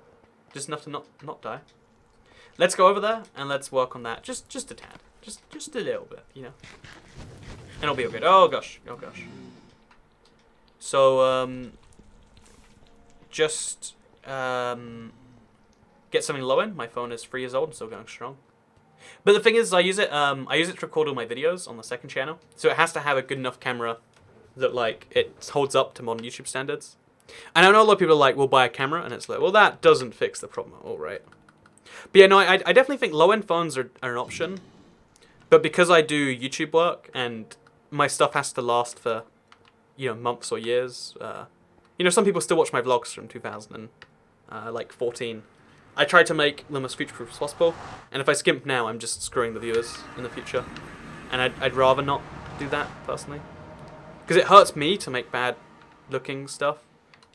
Just enough to not die. Let's go over there and let's work on that. Just a tad. Just a little bit, you know. And it'll be all good. Oh gosh. Oh gosh. So just get something low in. My phone is 3 years old and still going strong. But the thing is, I use it to record all my videos on the second channel. So it has to have a good enough camera that, like, it holds up to modern YouTube standards. And I know a lot of people are like, we'll buy a camera, and it's like, well, that doesn't fix the problem at all, right? But yeah, no, I definitely think low-end phones are an option. But because I do YouTube work, and my stuff has to last for, you know, months or years. You know, some people still watch my vlogs from 2014. I try to make them as future-proof as possible. And if I skimp now, I'm just screwing the viewers in the future. And I'd rather not do that, personally. Because it hurts me to make bad-looking stuff.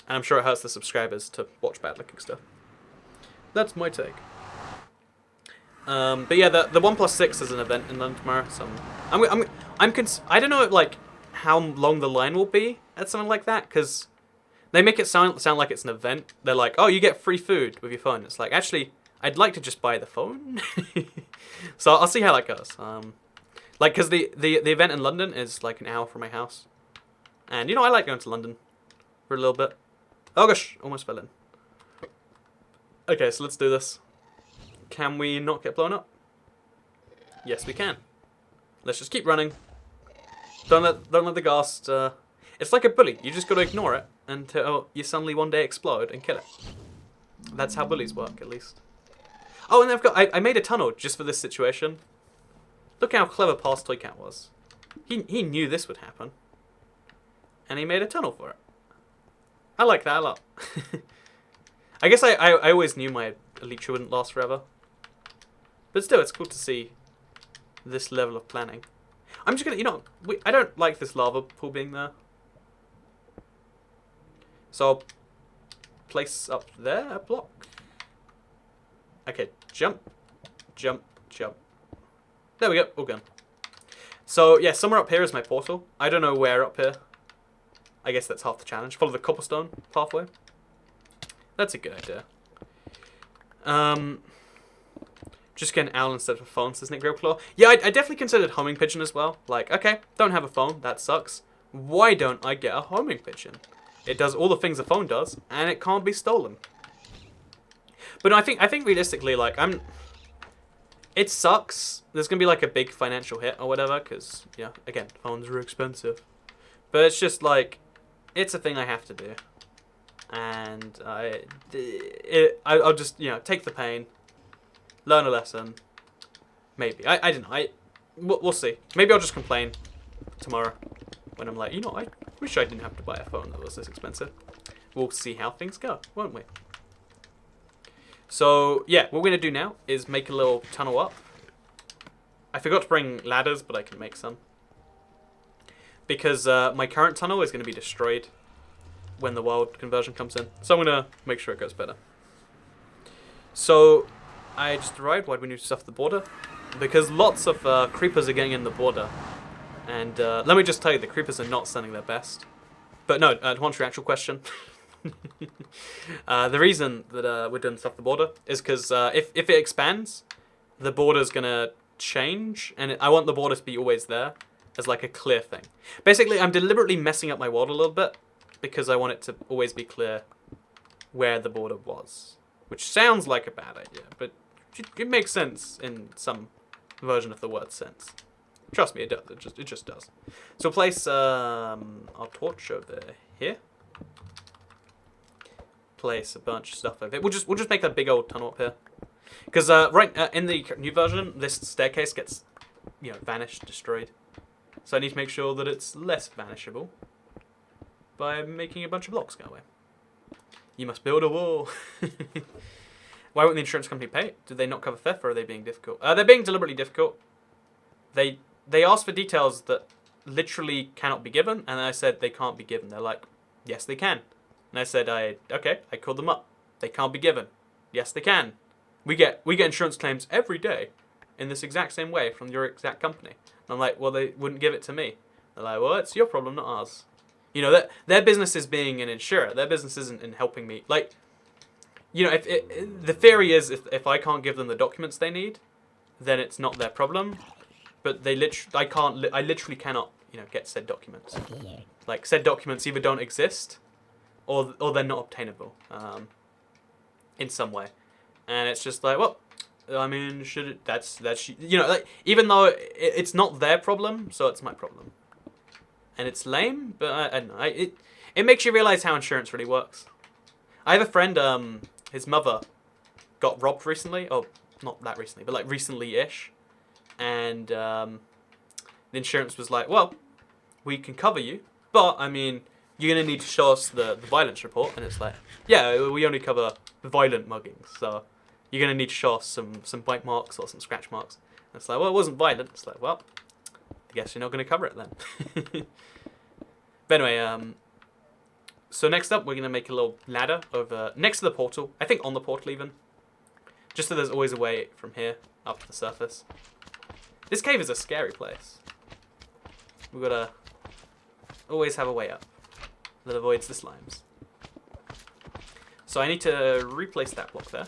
And I'm sure it hurts the subscribers to watch bad-looking stuff. That's my take. But yeah, the OnePlus 6 is an event in London tomorrow. So I don't know, like, how long the line will be at something like that, because they make it sound like it's an event. They're like, oh, you get free food with your phone. It's like, actually, I'd like to just buy the phone. So I'll see how that goes. Like, because the event in London is like an hour from my house, and you know, I like going to London for a little bit. Oh gosh, almost fell in. Okay, so let's do this. Can we not get blown up? Yes, we can. Let's just keep running. Don't let the ghast. It's like a bully. You just got to ignore it until you suddenly one day explode and kill it. That's how bullies work, at least. Oh, and I made a tunnel just for this situation. Look how clever Past Toy Cat was. He knew this would happen, and he made a tunnel for it. I like that a lot. I guess I always knew my elytra wouldn't last forever. But still, it's cool to see this level of planning. I'm just gonna, you know, I don't like this lava pool being there. So I'll place up there a block. Okay, jump, jump, jump. There we go, all gone. So yeah, somewhere up here is my portal. I don't know where up here. I guess that's half the challenge. Follow the cobblestone pathway. That's a good idea. Just get an owl instead of a phone, says Nick Grillclaw. Yeah, I definitely considered homing pigeon as well. Like, okay, don't have a phone, that sucks. Why don't I get a homing pigeon? It does all the things a phone does, and it can't be stolen. But no, I think realistically, like, it sucks. There's gonna be like a big financial hit or whatever, because yeah, again, phones are expensive. But it's just like, it's a thing I have to do, and I'll just take the pain, learn a lesson. Maybe I don't know. We'll see. Maybe I'll just complain tomorrow when I'm like, I wish I didn't have to buy a phone that was this expensive. We'll see how things go, won't we? So yeah, what we're gonna do now is make a little tunnel up. I forgot to bring ladders, but I can make some. Because my current tunnel is going to be destroyed when the world conversion comes in. So I'm going to make sure it goes better. So I just arrived. Why do we need to stuff the border? Because lots of creepers are getting in the border. And let me just tell you, the creepers are not sending their best. But no, to answer your actual question. The reason that we're doing stuff the border is because if it expands, the border's going to change. And I want the border to be always there. As like a clear thing. Basically, I'm deliberately messing up my world a little bit because I want it to always be clear where the border was. Which sounds like a bad idea, but it makes sense in some version of the word sense. Trust me, it does. It just does. So place our torch over here. Place a bunch of stuff over here. We'll just make a big old tunnel up here. Because in the new version, this staircase gets vanished, destroyed. So I need to make sure that it's less vanishable by making a bunch of blocks go away. You must build a wall. Why won't the insurance company pay it? Did they not cover theft, or are they being difficult? They're being deliberately difficult. They asked for details that literally cannot be given, and I said they can't be given. They're like, yes, they can. And I said, okay, I called them up. They can't be given. Yes, they can. We get insurance claims every day in this exact same way from your exact company. I'm like, well, they wouldn't give it to me. They're like, well, it's your problem, not ours. Their business is being an insurer. Their business isn't in helping me. Like, the theory is if I can't give them the documents they need, then it's not their problem. But I literally cannot, get said documents. Like, said documents either don't exist, or they're not obtainable, in some way. And it's just like, well, I mean, even though it's not their problem, so it's my problem. And it's lame, but I don't know. It makes you realize how insurance really works. I have a friend, his mother got robbed recently. Oh, not that recently, but like recently-ish. And the insurance was like, well, we can cover you, but, I mean, you're going to need to show us the violence report. And it's like, yeah, we only cover violent muggings, so you're going to need to show us some bite marks or some scratch marks. And it's like, well, it wasn't violent. It's like, well, I guess you're not going to cover it then. But anyway, so next up, we're going to make a little ladder over next to the portal. I think on the portal even. Just so there's always a way from here up to the surface. This cave is a scary place. We've got to always have a way up that avoids the slimes. So I need to replace that block there.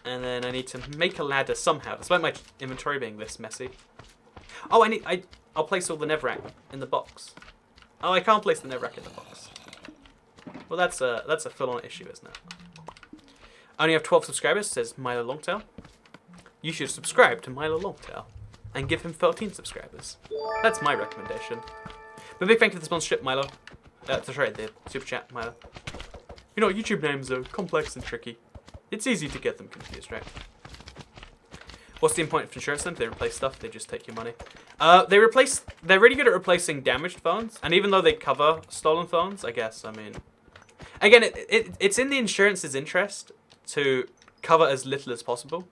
And then I need to make a ladder somehow, despite my inventory being this messy. Oh, I'll place all the netherrack in the box. Oh, I can't place the netherrack in the box. Well, that's a full-on issue, isn't it? I only have 12 subscribers, says Milo Longtail. You should subscribe to Milo Longtail and give him 13 subscribers. That's my recommendation. But big thank you for the sponsorship, Milo. Sorry, the super chat, Milo. YouTube names are complex and tricky. It's easy to get them confused, right? What's the point of insurance then? They replace stuff, they just take your money. They're really good at replacing damaged phones, and even though they cover stolen phones, I guess, I mean... Again, it's in the insurance's interest to cover as little as possible.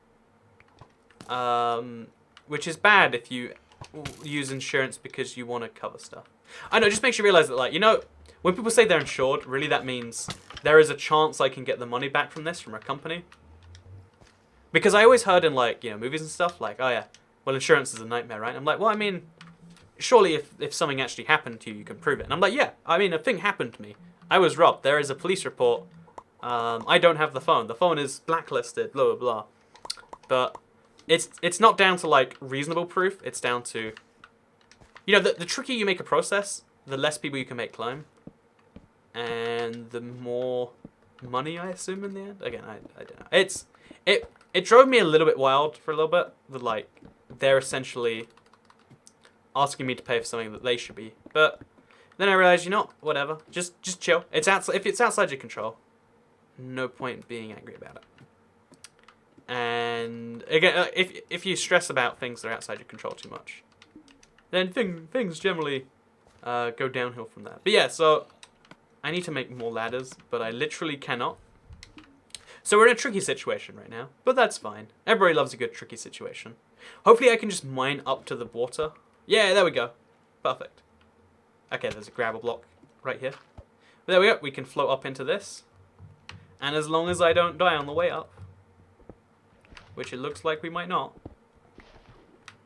Which is bad if you use insurance because you want to cover stuff. I know, it just makes you realize that, like, when people say they're insured, really that means there is a chance I can get the money back from this from a company. Because I always heard in like, you know, movies and stuff like, oh yeah, well insurance is a nightmare, right? And I'm like, well, I mean, surely if something actually happened to you, you can prove it. And I'm like, yeah, I mean, a thing happened to me. I was robbed. There is a police report. I don't have the phone. The phone is blacklisted, blah, blah, blah. But it's not down to like reasonable proof. It's down to, you know, the trickier you make a process, the less people you can make claim. And the more money, I assume, in the end. Again, I don't know. It drove me a little bit wild for a little bit. That like they're essentially asking me to pay for something that they should be. But then I realized, you know, whatever. Just chill. It's outside. If it's outside your control, no point being angry about it. And again, if you stress about things that are outside your control too much, then things generally go downhill from there. But yeah, so I need to make more ladders, but I literally cannot. So we're in a tricky situation right now, but that's fine. Everybody loves a good tricky situation. Hopefully I can just mine up to the water. Yeah, there we go. Perfect. Okay, there's a gravel block right here. But there we go. We can float up into this. And as long as I don't die on the way up, which it looks like we might not,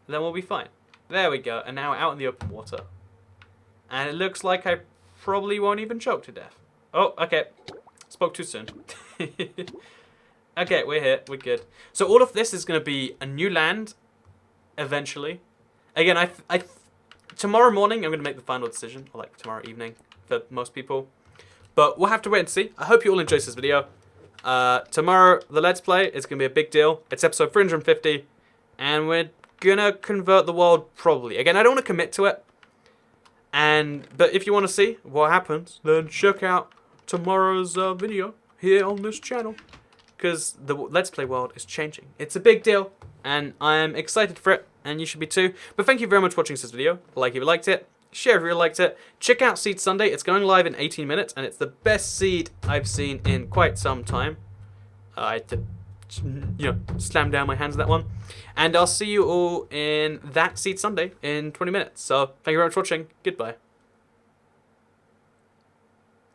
then we'll be fine. There we go. And now we're out in the open water. And it looks like I probably won't even choke to death. Oh, okay. Spoke too soon. Okay, we're here. We're good. So all of this is going to be a new land eventually. Again, tomorrow morning I'm going to make the final decision, or like tomorrow evening for most people. But we'll have to wait and see. I hope you all enjoyed this video. Tomorrow, the Let's Play is going to be a big deal. It's episode 350, and we're going to convert the world probably. Again, I don't want to commit to it. But if you want to see what happens, then check out tomorrow's video here on this channel. Because the Let's Play world is changing. It's a big deal, and I'm excited for it, and you should be too. But thank you very much for watching this video. Like if you liked it, share if you liked it. Check out Seed Sunday. It's going live in 18 minutes, and it's the best seed I've seen in quite some time. I had to, you know, slam down my hands at that one. And I'll see you all in that Seed Sunday in 20 minutes. So thank you very much for watching. Goodbye.